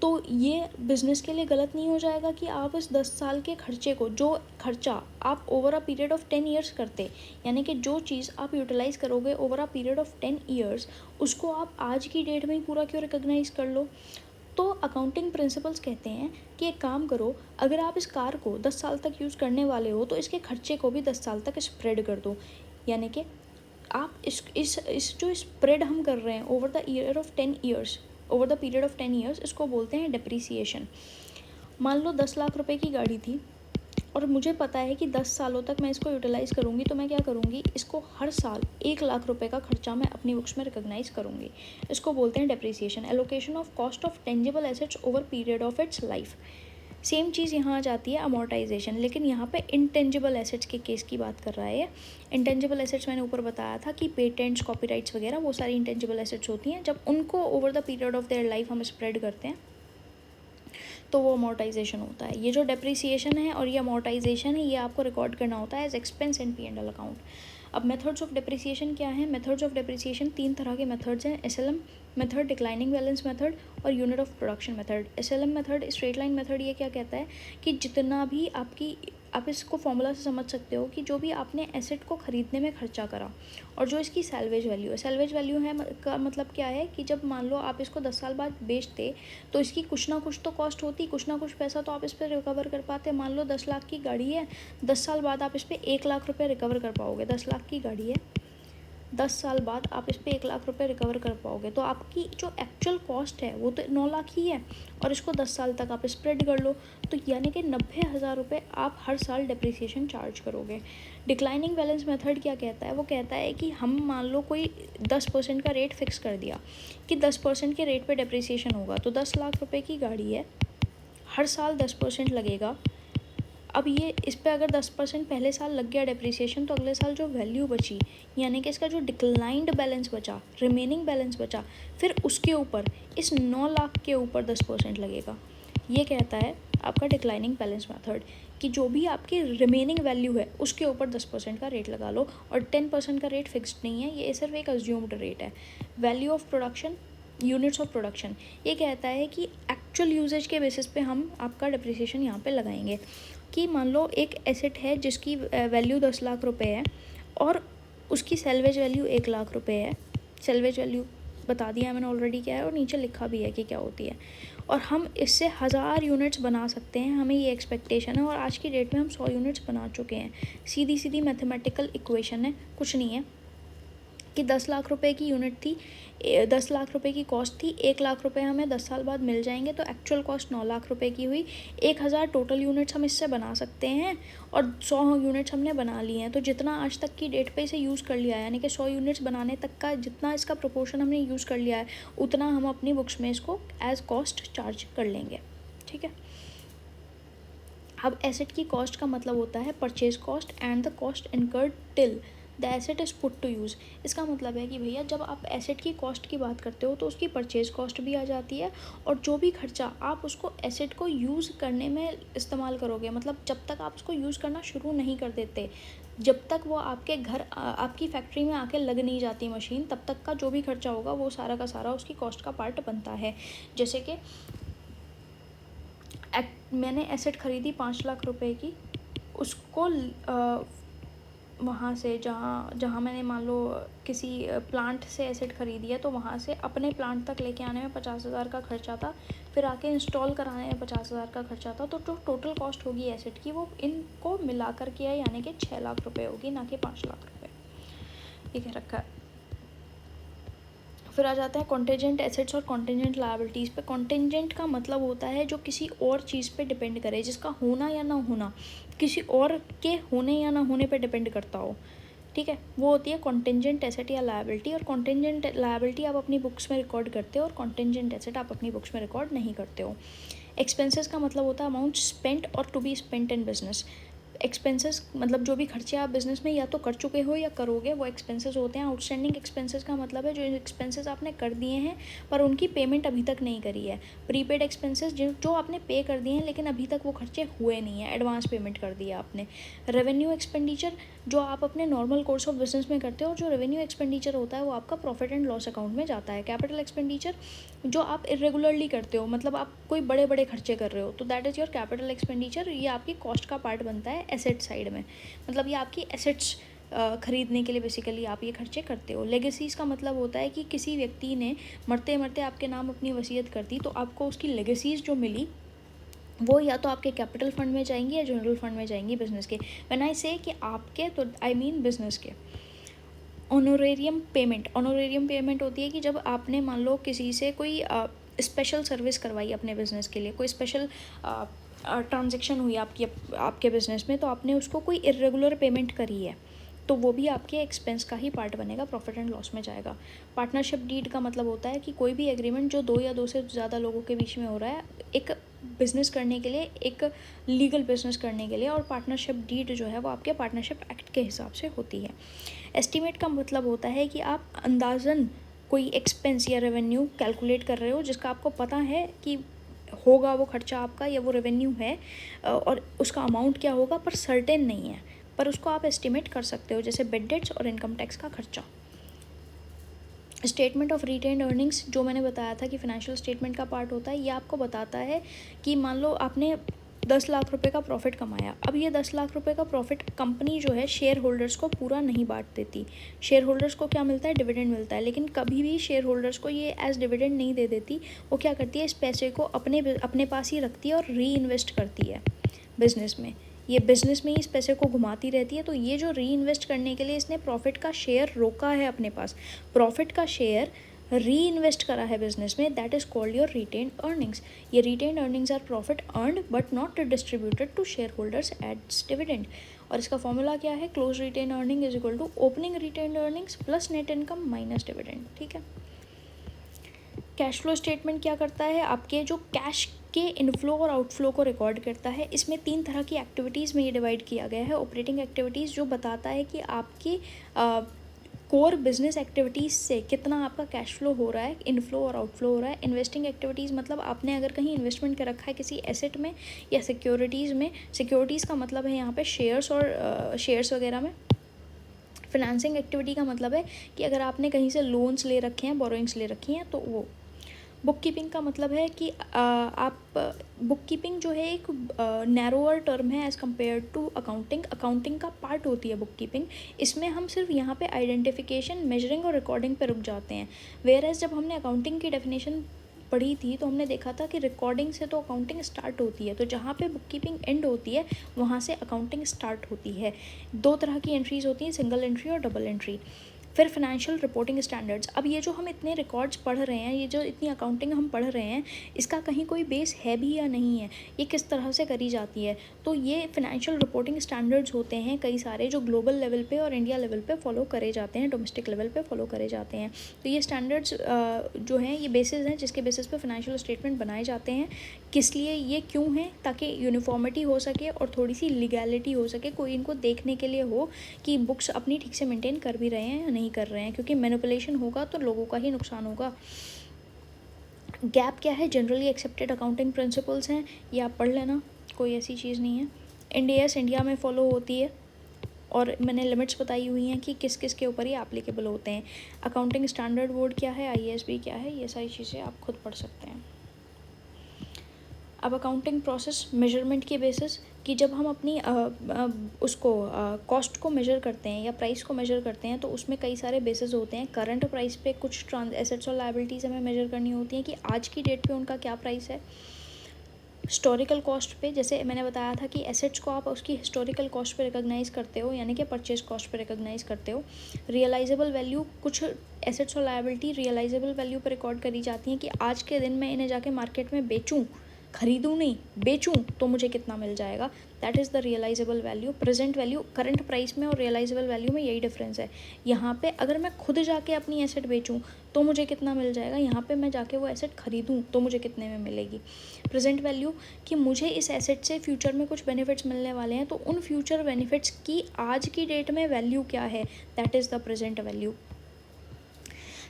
तो ये बिज़नेस के लिए गलत नहीं हो जाएगा कि आप इस 10 साल के खर्चे को, जो खर्चा आप over a period of 10 years करते, यानी कि जो चीज़ आप यूटिलाइज़ करोगे over a period of 10 years, उसको आप आज की डेट में ही पूरा क्यों रिकॉग्नाइज़ कर लो। तो अकाउंटिंग प्रिंसिपल्स कहते हैं कि एक काम करो, अगर आप इस कार को 10 साल तक यूज़ करने वाले हो तो इसके खर्चे को भी 10 साल तक स्प्रेड कर दो, यानी कि आप इस जो स्प्रेड हम कर रहे हैं over the year of 10 years, over the period of 10 years, इसको बोलते हैं डेप्रिसिएशन। मान लो 10 लाख रुपए की गाड़ी थी और मुझे पता है कि 10 सालों तक मैं इसको यूटिलाइज़ करूँगी, तो मैं क्या करूँगी, इसको हर साल 1 लाख रुपए का खर्चा मैं अपनी बुक्स में रिकॉग्नाइज़ करूँगी। इसको बोलते हैं depreciation, allocation of cost of tangible assets over period of its life. Same चीज़ यहाँ आ जाती है अमोर्टाइजेशन, लेकिन यहाँ पे इंटेंजिबल एसेट्स के केस की बात कर रहा है। इंटेंजिबल एसेट्स मैंने ऊपर बताया था कि पेटेंट्स, कॉपीराइट्स वगैरह वो सारी इंटेंजिबल एसेट्स होती हैं, जब उनको over the period of their life हम स्प्रेड करते हैं तो वो अमोर्टाइजेशन होता है। ये जो डेप्रिसिएशन है और ये अमोर्टाइजेशन है, ये आपको रिकॉर्ड करना होता है as expense in P&L account. अब मेथड्स ऑफ डेप्रिसिएशन क्या है, मेथड्स ऑफ डेप्रिसिएशन 3 तरह के मेथड्स हैं, SLM method, declining balance method और unit of production method. SLM method, straight line method, ये क्या कहता है कि जितना भी आपकी आप इसको फॉर्मूला से समझ सकते हो कि जो भी आपने एसेट को ख़रीदने में खर्चा करा और जो इसकी सैल्वेज वैल्यू है, सैल्वेज वैल्यू है का मतलब क्या है कि जब मान लो आप इसको 10 साल बाद बेचते तो इसकी कुछ ना कुछ तो कॉस्ट होती, कुछ ना कुछ पैसा तो आप इस पर रिकवर कर पाते। मान लो 10 लाख की गाड़ी है, 10 साल बाद आप इस पर 1 लाख रुपये रिकवर कर पाओगे। 10 लाख की गाड़ी है, 10 साल बाद आप इस पर 1 लाख रुपये रिकवर कर पाओगे, तो आपकी जो एक्चुअल कॉस्ट है वो तो 9 लाख ही है, और इसको 10 साल तक आप स्प्रेड कर लो, तो यानी कि 90,000 रुपये आप हर साल डिप्रिसिएशन चार्ज करोगे। डिक्लाइनिंग बैलेंस मेथड क्या कहता है, वो कहता है कि हम मान लो कोई 10% का रेट फिक्स कर दिया कि 10% के रेट पे डिप्रिसिएशन होगा, तो 10 लाख रुपये की गाड़ी है, हर साल 10% लगेगा। अब ये इस पे अगर 10% पहले साल लग गया डिप्रिसिएशन, तो अगले साल जो वैल्यू बची, यानी कि इसका जो डिक्लाइंड बैलेंस बचा, रिमेनिंग बैलेंस बचा, फिर उसके ऊपर इस 9 लाख के ऊपर 10% लगेगा। ये कहता है आपका डिक्लाइनिंग बैलेंस मेथड कि जो भी आपकी रिमेनिंग वैल्यू है उसके ऊपर 10% का रेट लगा लो, और 10% का रेट फिक्स्ड नहीं है, ये सिर्फ एक अज्यूम्ड रेट है। Value of production, units of production, ये कहता है कि एक्चुअल यूजेज के बेसिस पे हम आपका डिप्रिसिएशन यहाँ पे लगाएंगे। कि मान लो एक एसेट है जिसकी वैल्यू 10 लाख रुपए है और उसकी सेल्वेज वैल्यू 1 लाख रुपए है। सेल्वेज वैल्यू बता दिया मैंने ऑलरेडी क्या है, और नीचे लिखा भी है कि क्या होती है, और हम इससे 1000 यूनिट्स बना सकते हैं, हमें ये एक्सपेक्टेशन है, और आज की डेट में हम 100 यूनिट्स बना चुके हैं। सीधी सीधी मैथमेटिकल इक्वेशन है, कुछ नहीं है कि 10 लाख रुपए की यूनिट थी, 10 लाख रुपए की कॉस्ट थी, 1 लाख रुपए हमें 10 साल बाद मिल जाएंगे, तो एक्चुअल कॉस्ट 9 लाख रुपए की हुई। 1000 टोटल यूनिट्स हम इससे बना सकते हैं और 100 यूनिट्स हमने बना लिए हैं, तो जितना आज तक की डेट पे इसे यूज़ कर लिया है, यानी कि 100 यूनिट्स बनाने तक का जितना इसका प्रोपोर्शन हमने यूज़ कर लिया है, उतना हम अपनी बुक्स में इसको एज कॉस्ट चार्ज कर लेंगे। ठीक है। अब एसेट की कॉस्ट का मतलब होता है purchase cost and the cost incurred till the asset is put to use. इसका मतलब है कि भैया जब आप एसेट की कॉस्ट की बात करते हो तो उसकी परचेज कॉस्ट भी आ जाती है, और जो भी खर्चा आप उसको एसेट को यूज़ करने में इस्तेमाल करोगे, मतलब जब तक आप उसको यूज़ करना शुरू नहीं कर देते, जब तक वो आपके घर आपकी फैक्ट्री में आके लग नहीं जाती मशीन, तब तक का जो भी खर्चा होगा वो सारा का सारा उसकी कॉस्ट का पार्ट बनता है। जैसे कि मैंने एसेट ख़रीदी 5 लाख रुपए की, उसको वहाँ से जहाँ मैंने मान लो किसी प्लांट से एसेट ख़रीदी है, तो वहाँ से अपने प्लांट तक लेके आने में 50,000 का खर्चा था, फिर आके इंस्टॉल कराने में 50,000 का खर्चा था, तो जो टोटल कॉस्ट होगी एसेट की वो इनको मिला कर के है, यानी कि 6 लाख रुपए होगी, ना कि 5 लाख रुपए। ये कह रखा है। फिर आ जाता है कॉन्टेंजेंट एसेट्स और कॉन्टेंजेंट लायबिलिटीज़ पे। कॉन्टेंजेंट का मतलब होता है जो किसी और चीज़ पे डिपेंड करे, जिसका होना या ना होना किसी और के होने या ना होने पे डिपेंड करता हो। ठीक है, वो होती है कॉन्टेंजेंट एसेट या लायबिलिटी। और कॉन्टेंजेंट लायबिलिटी आप अपनी बुक्स में रिकॉर्ड करते हो, और कॉन्टेंजेंट एसेट आप अपनी बुक्स में रिकॉर्ड नहीं करते हो। एक्सपेंसेस का मतलब होता है अमाउंट स्पेंट और to be spent in business. Expenses मतलब जो भी खर्चे आप बिज़नेस में या तो कर चुके हो या करोगे, वो एक्सपेंसेस होते हैं। आउटस्टैंडिंग एक्सपेंसेस का मतलब है जो एक्सपेंसेस आपने कर दिए हैं पर उनकी पेमेंट अभी तक नहीं करी है। प्रीपेड एक्सपेंसेस जो आपने पे कर दिए हैं लेकिन अभी तक वो खर्चे हुए नहीं है, एडवांस पेमेंट कर दिया आपने। रेवेन्यू एक्सपेंडिचर जो आप अपने नॉर्मल कोर्स ऑफ बिजनेस में करते हो, और जो रेवेन्यू एक्सपेंडिचर होता है वो आपका प्रॉफिट एंड लॉस अकाउंट में जाता है। कैपिटल एक्सपेंडिचर जो आप इरेगुलरली करते हो, मतलब आप कोई बड़े बड़े खर्चे कर रहे हो, तो that is your capital expenditure. ये आपकी कॉस्ट का पार्ट बनता है एसेट साइड में, मतलब ये आपकी एसेट्स ख़रीदने के लिए बेसिकली आप ये खर्चे करते हो। लेगेसीज़ का मतलब होता है कि किसी व्यक्ति ने मरते मरते आपके नाम अपनी वसीयत कर दी, तो आपको उसकी लेगेसीज़ जो मिली वो या तो आपके कैपिटल फंड में जाएंगी या जनरल फंड में जाएंगी बिज़नेस के। व्हेन आई से कि आपके, तो आई मीन बिज़नेस के। ऑनोरेरियम पेमेंट, ऑनोरेरियम पेमेंट होती है कि जब आपने मान लो किसी से कोई स्पेशल सर्विस करवाई अपने बिज़नेस के लिए, कोई स्पेशल ट्रांजेक्शन हुई आपके बिज़नेस में, तो आपने उसको कोई इरेगुलर पेमेंट करी है, तो वो भी आपके एक्सपेंस का ही पार्ट बनेगा, प्रॉफिट एंड लॉस में जाएगा। पार्टनरशिप डीड का मतलब होता है कि कोई भी एग्रीमेंट जो 2 या 2 से ज़्यादा लोगों के बीच में हो रहा है एक बिज़नेस करने के लिए, एक लीगल बिज़नेस करने के लिए, और पार्टनरशिप डीड जो है वो आपके पार्टनरशिप एक्ट के हिसाब से होती है। एस्टीमेट का मतलब होता है कि आप अंदाज़न कोई एक्सपेंस या रेवेन्यू कैलकुलेट कर रहे हो जिसका आपको पता है कि होगा वो खर्चा आपका या वो रेवेन्यू है, और उसका अमाउंट क्या होगा पर सर्टेन नहीं है, पर उसको आप एस्टिमेट कर सकते हो, जैसे बेड डेट्स और इनकम टैक्स का खर्चा। स्टेटमेंट ऑफ रिटेन्ड अर्निंग्स जो मैंने बताया था कि फाइनेंशियल स्टेटमेंट का पार्ट होता है, ये आपको बताता है कि मान लो आपने 10 लाख रुपए का प्रॉफिट कमाया। अब ये 10 लाख रुपए का प्रॉफिट कंपनी जो है शेयर होल्डर्स को पूरा नहीं बांट देती। शेयर होल्डर्स को क्या मिलता है, डिविडेंड मिलता है, लेकिन कभी भी शेयर होल्डर्स को ये एज डिविडेंड नहीं दे देती। वो क्या करती है, इस पैसे को अपने पास ही रखती है और री इन्वेस्ट करती है बिजनेस में। ये बिजनेस में ही इस पैसे को घुमाती रहती है। तो ये जो री इन्वेस्ट करने के लिए इसने प्रॉफिट का शेयर रोका है अपने पास, प्रॉफिट का शेयर री इन्वेस्ट करा है बिजनेस में, that is called your retained earnings. ये retained earnings are profit earned but not distributed to shareholders as dividend. और इसका फॉर्मूला क्या है, close retain earning is equal to opening retained earnings plus net income minus dividend. ठीक है। कैश फ्लो स्टेटमेंट क्या करता है, आपके जो कैश के इनफ्लो और आउटफ्लो को रिकॉर्ड करता है। इसमें 3 तरह की एक्टिविटीज़ में ये डिवाइड किया गया है। ऑपरेटिंग एक्टिविटीज़ जो बताता है कि आपकी कोर बिजनेस एक्टिविटीज़ से कितना आपका कैश फ्लो हो रहा है, इनफ्लो और आउटफ्लो हो रहा है। इन्वेस्टिंग एक्टिविटीज़ मतलब आपने अगर कहीं इन्वेस्टमेंट कर रखा है किसी एसेट में या सिक्योरिटीज़ में, सिक्योरिटीज़ का मतलब है यहाँ पे शेयर्स और शेयर्स वगैरह में। फाइनेंसिंग एक्टिविटी का मतलब है कि अगर आपने कहीं से लोन्स ले रखे हैं, बोरोइंग्स ले रखी हैं, तो वो। बुक कीपिंग का मतलब है कि आप बुक कीपिंग जो है एक नैरोअर टर्म है as compared to accounting. Accounting का पार्ट होती है बुक कीपिंग। इसमें हम सिर्फ यहाँ पे आइडेंटिफिकेशन, मेजरिंग और रिकॉर्डिंग पे रुक जाते हैं। वेयर एज जब हमने अकाउंटिंग की डेफिनेशन पढ़ी थी तो हमने देखा था कि रिकॉर्डिंग से तो अकाउंटिंग स्टार्ट होती है, तो जहाँ पे बुक कीपिंग एंड होती है वहाँ से अकाउंटिंग स्टार्ट होती है। 2 तरह की एंट्रीज़ होती हैं, सिंगल एंट्री और डबल एंट्री। फिर फाइनेंशियल रिपोर्टिंग स्टैंडर्ड्स। अब ये जो हम इतने रिकॉर्ड्स पढ़ रहे हैं, ये जो इतनी अकाउंटिंग हम पढ़ रहे हैं, इसका कहीं कोई बेस है भी या नहीं है, ये किस तरह से करी जाती है। तो ये फाइनेंशियल रिपोर्टिंग स्टैंडर्ड्स होते हैं कई सारे, जो ग्लोबल लेवल पे और इंडिया लेवल पे फॉलो करे जाते हैं, डोमेस्टिक लेवल पे फॉलो करे जाते हैं। तो ये स्टैंडर्ड्स जो हैं ये बेसिस हैं जिसके बेसिस पे फाइनेंशियल स्टेटमेंट बनाए जाते हैं। किस लिए, ये क्यों है, ताकि यूनिफॉर्मिटी हो सके और थोड़ी सी लीगैलिटी हो सके, कोई इनको देखने के लिए हो कि बुक्स अपनी ठीक से मेंटेन कर भी रहे हैं या नहीं कर रहे हैं, क्योंकि मैनिपुलेशन होगा तो लोगों का ही नुकसान होगा। गैप क्या है, जनरली एक्सेप्टेड अकाउंटिंग प्रिंसिपल्स हैं, ये आप पढ़ लेना, कोई ऐसी चीज़ नहीं है। इंडियस इंडिया में फॉलो होती है और मैंने लिमिट्स बताई हुई हैं कि किस किस के ऊपर ये एप्लीकेबल होते हैं। अकाउंटिंग स्टैंडर्ड बोर्ड क्या है, IASB क्या है, ये सारी चीज़ें आप खुद पढ़ सकते हैं। अब अकाउंटिंग प्रोसेस मेजरमेंट के बेसिस कि जब हम अपनी उसको कॉस्ट को मेजर करते हैं या प्राइस को मेजर करते हैं तो उसमें कई सारे बेसिस होते हैं। करंट प्राइस पे कुछ एसेट्स और लायबिलिटीज़ हमें मेजर करनी होती हैं कि आज की डेट पे उनका क्या प्राइस है। हिस्टोरिकल कॉस्ट पे, जैसे मैंने बताया था कि एसेट्स को आप उसकी हिस्टोरिकल कॉस्ट पे रिकॉग्नाइज़ करते हो, यानी कि परचेज कॉस्ट पे रिकॉग्नाइज़ करते हो। रियलाइजेबल वैल्यू, कुछ एसेट्स और लायबिलिटी रियलाइजेबल वैल्यू पर रिकॉर्ड करी जाती हैं कि आज के दिन मैं इन्हें जाके मार्केट में बेचूँ, खरीदूँ नहीं, बेचूँ तो मुझे कितना मिल जाएगा, that is the realisable value. Present value, current price में और रियलाइजेबल वैल्यू में यही डिफरेंस है। यहाँ पे अगर मैं खुद जाके अपनी एसेट बेचूँ तो मुझे कितना मिल जाएगा, यहाँ पे मैं जाके वो एसेट खरीदूँ तो मुझे कितने में मिलेगी। प्रेजेंट वैल्यू कि मुझे इस एसेट से फ्यूचर में कुछ बेनिफिट्स मिलने वाले हैं, तो उन फ्यूचर बेनिफिट्स की आज की डेट में वैल्यू क्या है, that is the present value.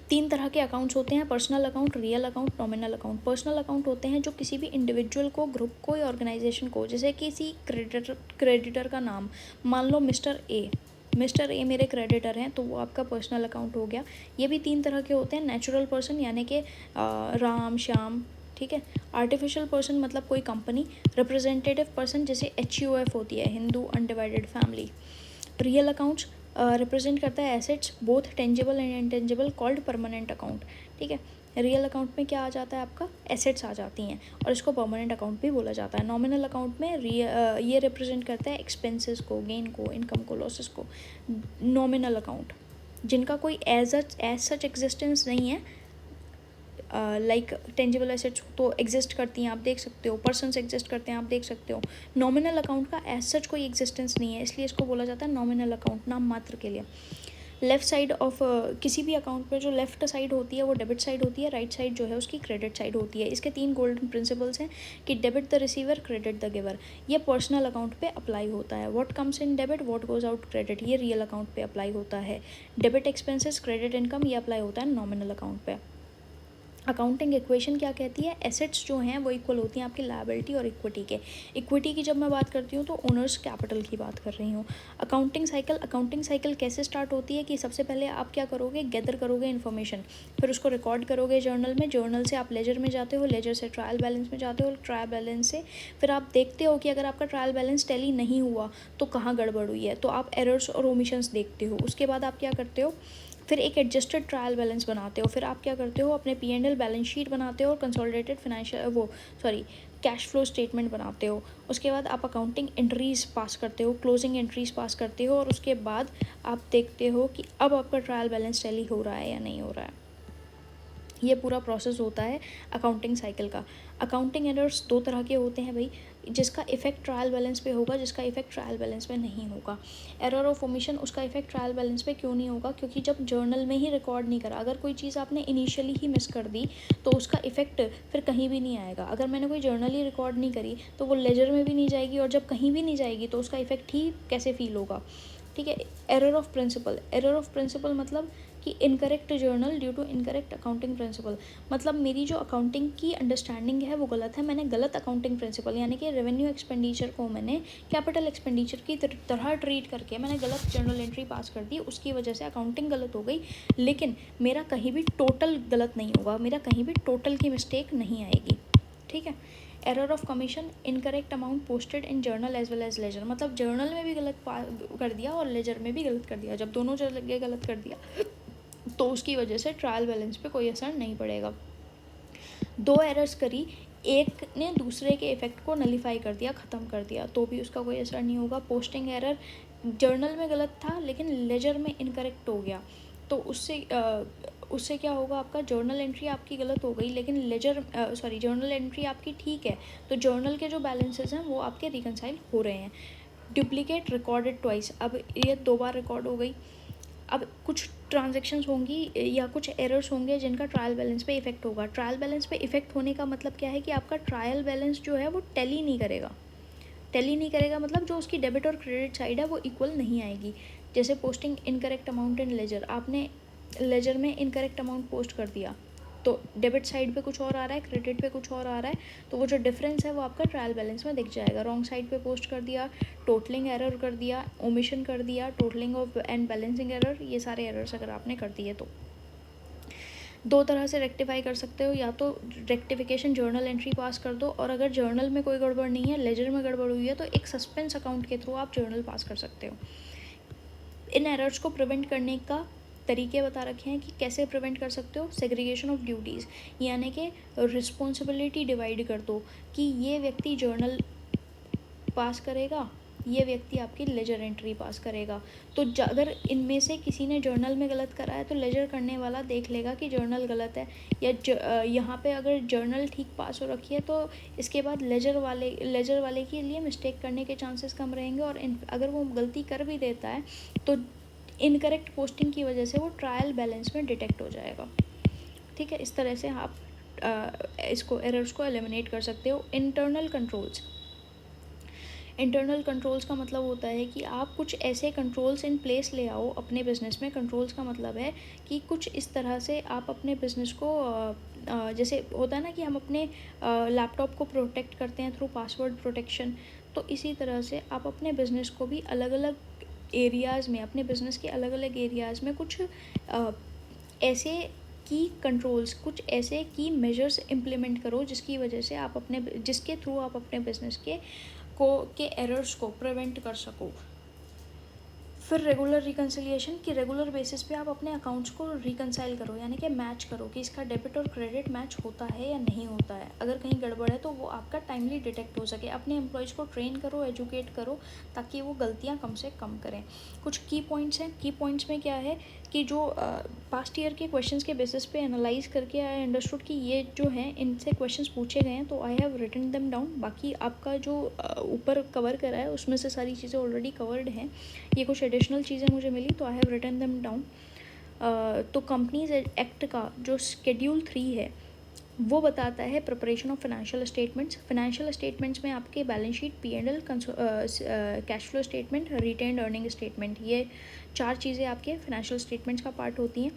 3 तरह के अकाउंट्स होते हैं, personal account, real account, nominal account. Personal account होते हैं जो किसी भी इंडिविजुअल को, ग्रुप को या ऑर्गेनाइजेशन को, जैसे किसी क्रेडिटर का नाम, मान लो मिस्टर ए मेरे क्रेडिटर हैं तो वो आपका पर्सनल अकाउंट हो गया। ये भी 3 तरह के होते हैं, नेचुरल पर्सन यानी कि राम श्याम, ठीक है। आर्टिफिशियल पर्सन मतलब कोई कंपनी। रिप्रेजेंटेटिव पर्सन जैसे HUF होती है, Hindu undivided family. Real accounts represent करता है assets both tangible and intangible, called permanent account, ठीक है। रियल अकाउंट में क्या आ जाता है, आपका एसेट्स आ जाती हैं और इसको परमानेंट अकाउंट भी बोला जाता है। नॉमिनल अकाउंट में ये रिप्रेजेंट करता है एक्सपेंसेस को, गेन को, इनकम को, लॉसेस को। नॉमिनल अकाउंट जिनका कोई एज सच एग्जिस्टेंस नहीं है, लाइक टेंजिबल एसेट्स तो एग्जिस्ट करती हैं, आप देख सकते हो, पर्सन्स एग्जिस्ट करते हैं, आप देख सकते हो। नॉमिनल अकाउंट का एज सच कोई एग्जिस्टेंस नहीं है, इसलिए इसको बोला जाता है नॉमिनल अकाउंट, नाम मात्र के लिए। लेफ़्ट साइड ऑफ किसी भी अकाउंट पे जो लेफ़्ट साइड होती है वो डेबिट साइड होती है, राइट साइड जो है उसकी क्रेडिट साइड होती है। इसके 3 गोल्डन प्रिंसिपल्स हैं कि debit the receiver, credit the giver. ये पर्सनल अकाउंट पे अप्लाई होता है। What comes in debit, what goes out credit, ये रियल अकाउंट पे अप्लाई होता है। डेबिट एक्सपेंसेस, क्रेडिट इनकम, ये अप्लाई होता है नॉमिनल अकाउंट पे। अकाउंटिंग इक्वेशन क्या कहती है, एसेट्स जो हैं वो इक्वल होती हैं आपकी लायबिलिटी और इक्विटी के। इक्विटी की जब मैं बात करती हूँ तो ओनर्स कैपिटल की बात कर रही हूँ। अकाउंटिंग साइकिल कैसे स्टार्ट होती है कि सबसे पहले आप क्या करोगे, गैदर करोगे इन्फॉर्मेशन, फिर उसको रिकॉर्ड करोगे जर्नल में, जर्नल से आप लेजर में जाते हो, लेजर से ट्रायल बैलेंस में जाते हो, ट्रायल बैलेंस से फिर आप देखते हो कि अगर आपका ट्रायल बैलेंस टैली नहीं हुआ तो कहाँ गड़बड़ हुई है, तो आप एरर्स और ओमिशंस देखते हो। उसके बाद आप क्या करते हो, फिर एक एडजस्टेड ट्रायल बैलेंस बनाते हो, फिर आप क्या करते हो, अपने P&L बैलेंस शीट बनाते हो और कंसोलिडेटेड कैश फ्लो स्टेटमेंट बनाते हो। उसके बाद आप अकाउंटिंग एंट्रीज पास करते हो, क्लोजिंग एंट्रीज पास करते हो, और उसके बाद आप देखते हो कि अब आपका ट्रायल बैलेंस टैली हो रहा है या नहीं हो रहा है। ये पूरा प्रोसेस होता है अकाउंटिंग साइकिल का। अकाउंटिंग एरर्स दो तरह के होते हैं भाई, जिसका इफेक्ट ट्रायल बैलेंस पे होगा, जिसका इफेक्ट ट्रायल बैलेंस पे नहीं होगा। एरर ऑफ ओमिशन, उसका इफेक्ट ट्रायल बैलेंस पे क्यों नहीं होगा, क्योंकि जब जर्नल में ही रिकॉर्ड नहीं करा, अगर कोई चीज़ आपने इनिशियली ही मिस कर दी तो उसका इफेक्ट फिर कहीं भी नहीं आएगा। अगर मैंने कोई जर्नल ही रिकॉर्ड नहीं करी तो वो लेजर में भी नहीं जाएगी, और जब कहीं भी नहीं जाएगी तो उसका इफेक्ट ही कैसे फील होगा। ठीक है। एरर ऑफ प्रिंसिपल मतलब कि incorrect journal due to incorrect accounting principle, मतलब मेरी जो अकाउंटिंग की अंडरस्टैंडिंग है वो गलत है, मैंने गलत अकाउंटिंग प्रिंसिपल यानी कि रेवेन्यू एक्सपेंडिचर को मैंने कैपिटल एक्सपेंडिचर की तरह ट्रीट करके मैंने गलत जर्नल एंट्री पास कर दी, उसकी वजह से अकाउंटिंग गलत हो गई। लेकिन मेरा कहीं भी टोटल गलत नहीं होगा, मेरा कहीं भी टोटल की मिस्टेक नहीं आएगी। ठीक है। Error of commission, incorrect amount posted in journal as well as ledger, मतलब जर्नल में भी गलत कर दिया और लेजर में भी गलत कर दिया। जब दोनों जगह गलत कर दिया तो उसकी वजह से ट्रायल बैलेंस पे कोई असर नहीं पड़ेगा। दो एरर्स करी, एक ने दूसरे के इफेक्ट को नलीफाई कर दिया, ख़त्म कर दिया, तो भी उसका कोई असर नहीं होगा। पोस्टिंग एरर, जर्नल में गलत था लेकिन लेजर में इनकरेक्ट हो गया, तो उससे क्या होगा, आपका जर्नल एंट्री आपकी गलत हो गई लेकिन जर्नल एंट्री आपकी ठीक है, तो जर्नल के जो बैलेंसेस हैं वो आपके रिकनसाइल हो रहे हैं। डुप्लीकेट रिकॉर्डेड ट्वाइस, अब ये 2 बार रिकॉर्ड हो गई। अब कुछ ट्रांजेक्शन्स होंगी या कुछ एरर्स होंगे जिनका ट्रायल बैलेंस पे इफेक्ट होगा। ट्रायल बैलेंस पे इफेक्ट होने का मतलब क्या है कि आपका ट्रायल बैलेंस जो है वो टैली नहीं करेगा, मतलब जो उसकी डेबिट और क्रेडिट साइड है वो इक्वल नहीं आएगी। जैसे posting incorrect amount in ledger, आपने लेजर में इनकरेक्ट अमाउंट पोस्ट कर दिया तो डेबिट साइड पे कुछ और आ रहा है, क्रेडिट पे कुछ और आ रहा है, तो वो जो डिफरेंस है वो आपका ट्रायल बैलेंस में दिख जाएगा। रॉन्ग साइड पे पोस्ट कर दिया, टोटलिंग एरर कर दिया, ओमिशन कर दिया, totalling of and balancing error, ये सारे एरर्स अगर आपने कर दिए तो 2 तरह से रेक्टिफाई कर सकते हो, या तो रेक्टिफिकेशन जर्नल एंट्री पास कर दो, और अगर जर्नल में कोई गड़बड़ नहीं है, लेजर में गड़बड़ हुई है, तो एक सस्पेंस अकाउंट के थ्रू आप जर्नल पास कर सकते हो। इन एरर्स को प्रिवेंट करने का तरीके बता रखे हैं कि कैसे प्रिवेंट कर सकते हो। सेग्रीगेशन ऑफ ड्यूटीज़, यानी कि रिस्पॉन्सिबिलिटी डिवाइड कर दो कि ये व्यक्ति जर्नल पास करेगा, ये व्यक्ति आपकी लेजर एंट्री पास करेगा। तो अगर इनमें से किसी ने जर्नल में गलत करा है तो लेजर करने वाला देख लेगा कि जर्नल गलत है, या यहाँ पे अगर जर्नल ठीक पास हो रखी है तो इसके बाद लेजर वाले के लिए मिस्टेक करने के चांसेस कम रहेंगे, और अगर वो गलती कर भी देता है तो इनकरेक्ट पोस्टिंग की वजह से वो ट्रायल बैलेंस में डिटेक्ट हो जाएगा। ठीक है, इस तरह से आप इसको एरर्स को एलिमिनेट कर सकते हो। इंटरनल कंट्रोल्स का मतलब होता है कि आप कुछ ऐसे कंट्रोल्स इन प्लेस ले आओ अपने बिज़नेस में। कंट्रोल्स का मतलब है कि कुछ इस तरह से आप अपने बिज़नेस को जैसे होता है ना कि हम अपने लैपटॉप को प्रोटेक्ट करते हैं थ्रू पासवर्ड प्रोटेक्शन, तो इसी तरह से आप अपने बिज़नेस को भी अलग अलग एरियाज़ में, अपने बिज़नेस के अलग अलग एरियाज़ में कुछ ऐसे कुछ ऐसे की मेजर्स इम्प्लीमेंट करो जिसकी वजह से आप जिसके थ्रू आप अपने बिज़नेस के एरर्स को प्रिवेंट कर सको। फिर रेगुलर रिकन्सिलिएशन, कि रेगुलर बेसिस पे आप अपने अकाउंट्स को रिकन्साइल करो, यानी कि मैच करो कि इसका डेबिट और क्रेडिट मैच होता है या नहीं होता है। अगर कहीं गड़बड़ है तो वो आपका टाइमली डिटेक्ट हो सके। अपने एम्प्लॉयज़ को ट्रेन करो, एजुकेट करो, ताकि वो गलतियाँ कम से कम करें। कुछ की पॉइंट्स हैं। की पॉइंट्स में क्या है कि जो पास्ट ईयर के क्वेश्चंस के बेसिस पे एनालाइज करके आई अंडरस्टूड कि ये जो हैं इनसे क्वेश्चंस पूछे गए हैं, तो I have written them down. बाकी आपका जो ऊपर कवर करा है उसमें से सारी चीज़ें ऑलरेडी कवर्ड हैं, ये कुछ एडिशनल चीज़ें मुझे मिली तो I have written them down. तो कंपनीज एक्ट का जो शेड्यूल 3 है वो बताता है प्रिपरेशन ऑफ फाइनेंशियल स्टेटमेंट्स में आपके balance sheet, P&L, cash flow statement, retained earning statement, ये 4 चीज़ें आपके फाइनेंशियल स्टेटमेंट्स का पार्ट होती हैं।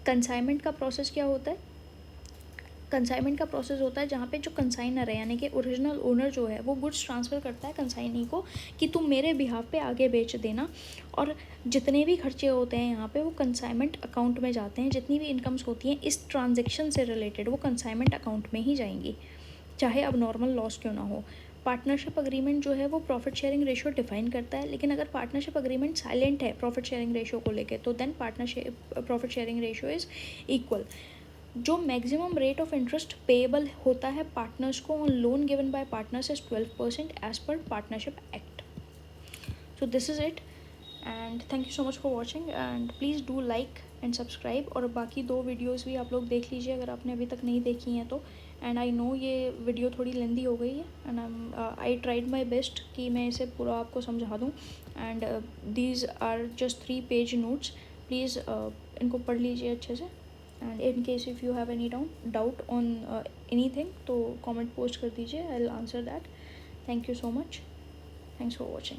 कंसाइनमेंट का प्रोसेस क्या होता है, कंसाइनमेंट का प्रोसेस होता है जहाँ पे जो कंसाइनर है यानी कि ओरिजिनल ओनर जो है वो गुड्स ट्रांसफ़र करता है कंसाइनी को कि तुम मेरे बिहाफ पे आगे बेच देना, और जितने भी खर्चे होते हैं यहाँ पे वो कंसाइनमेंट अकाउंट में जाते हैं। जितनी भी इनकम्स होती हैं इस ट्रांजेक्शन से रिलेटेड वो कंसाइनमेंट अकाउंट में ही जाएंगी, चाहे अब नॉर्मल लॉस क्यों ना हो। पार्टनरशिप अग्रीमेंट जो है वो प्रॉफिट शेयरिंग रेशियो डिफाइन करता है, लेकिन अगर पार्टनरशिप अग्रीमेंट साइलेंट है प्रॉफिट शेयरिंग रेशियो को लेके तो then partnership profit sharing ratio is equal. जो maximum rate of interest payable होता है पार्टनर्स को on loan given by partners is 12% as per partnership act. So this is it and thank you so much for watching and please do like and subscribe, और बाकी 2 वीडियोज़ भी आप लोग देख लीजिए अगर आपने अभी तक नहीं देखी हैं तो। एंड आई नो ये वीडियो थोड़ी लेंदी हो गई है and I tried my best कि मैं इसे पूरा आपको समझा दूँ। And these are just 3 page notes, please इनको पढ़ लीजिए अच्छे से। And in case if you have any doubt on anything तो कमेंट पोस्ट कर दीजिए, I will answer that. Thank you so much, thanks for watching.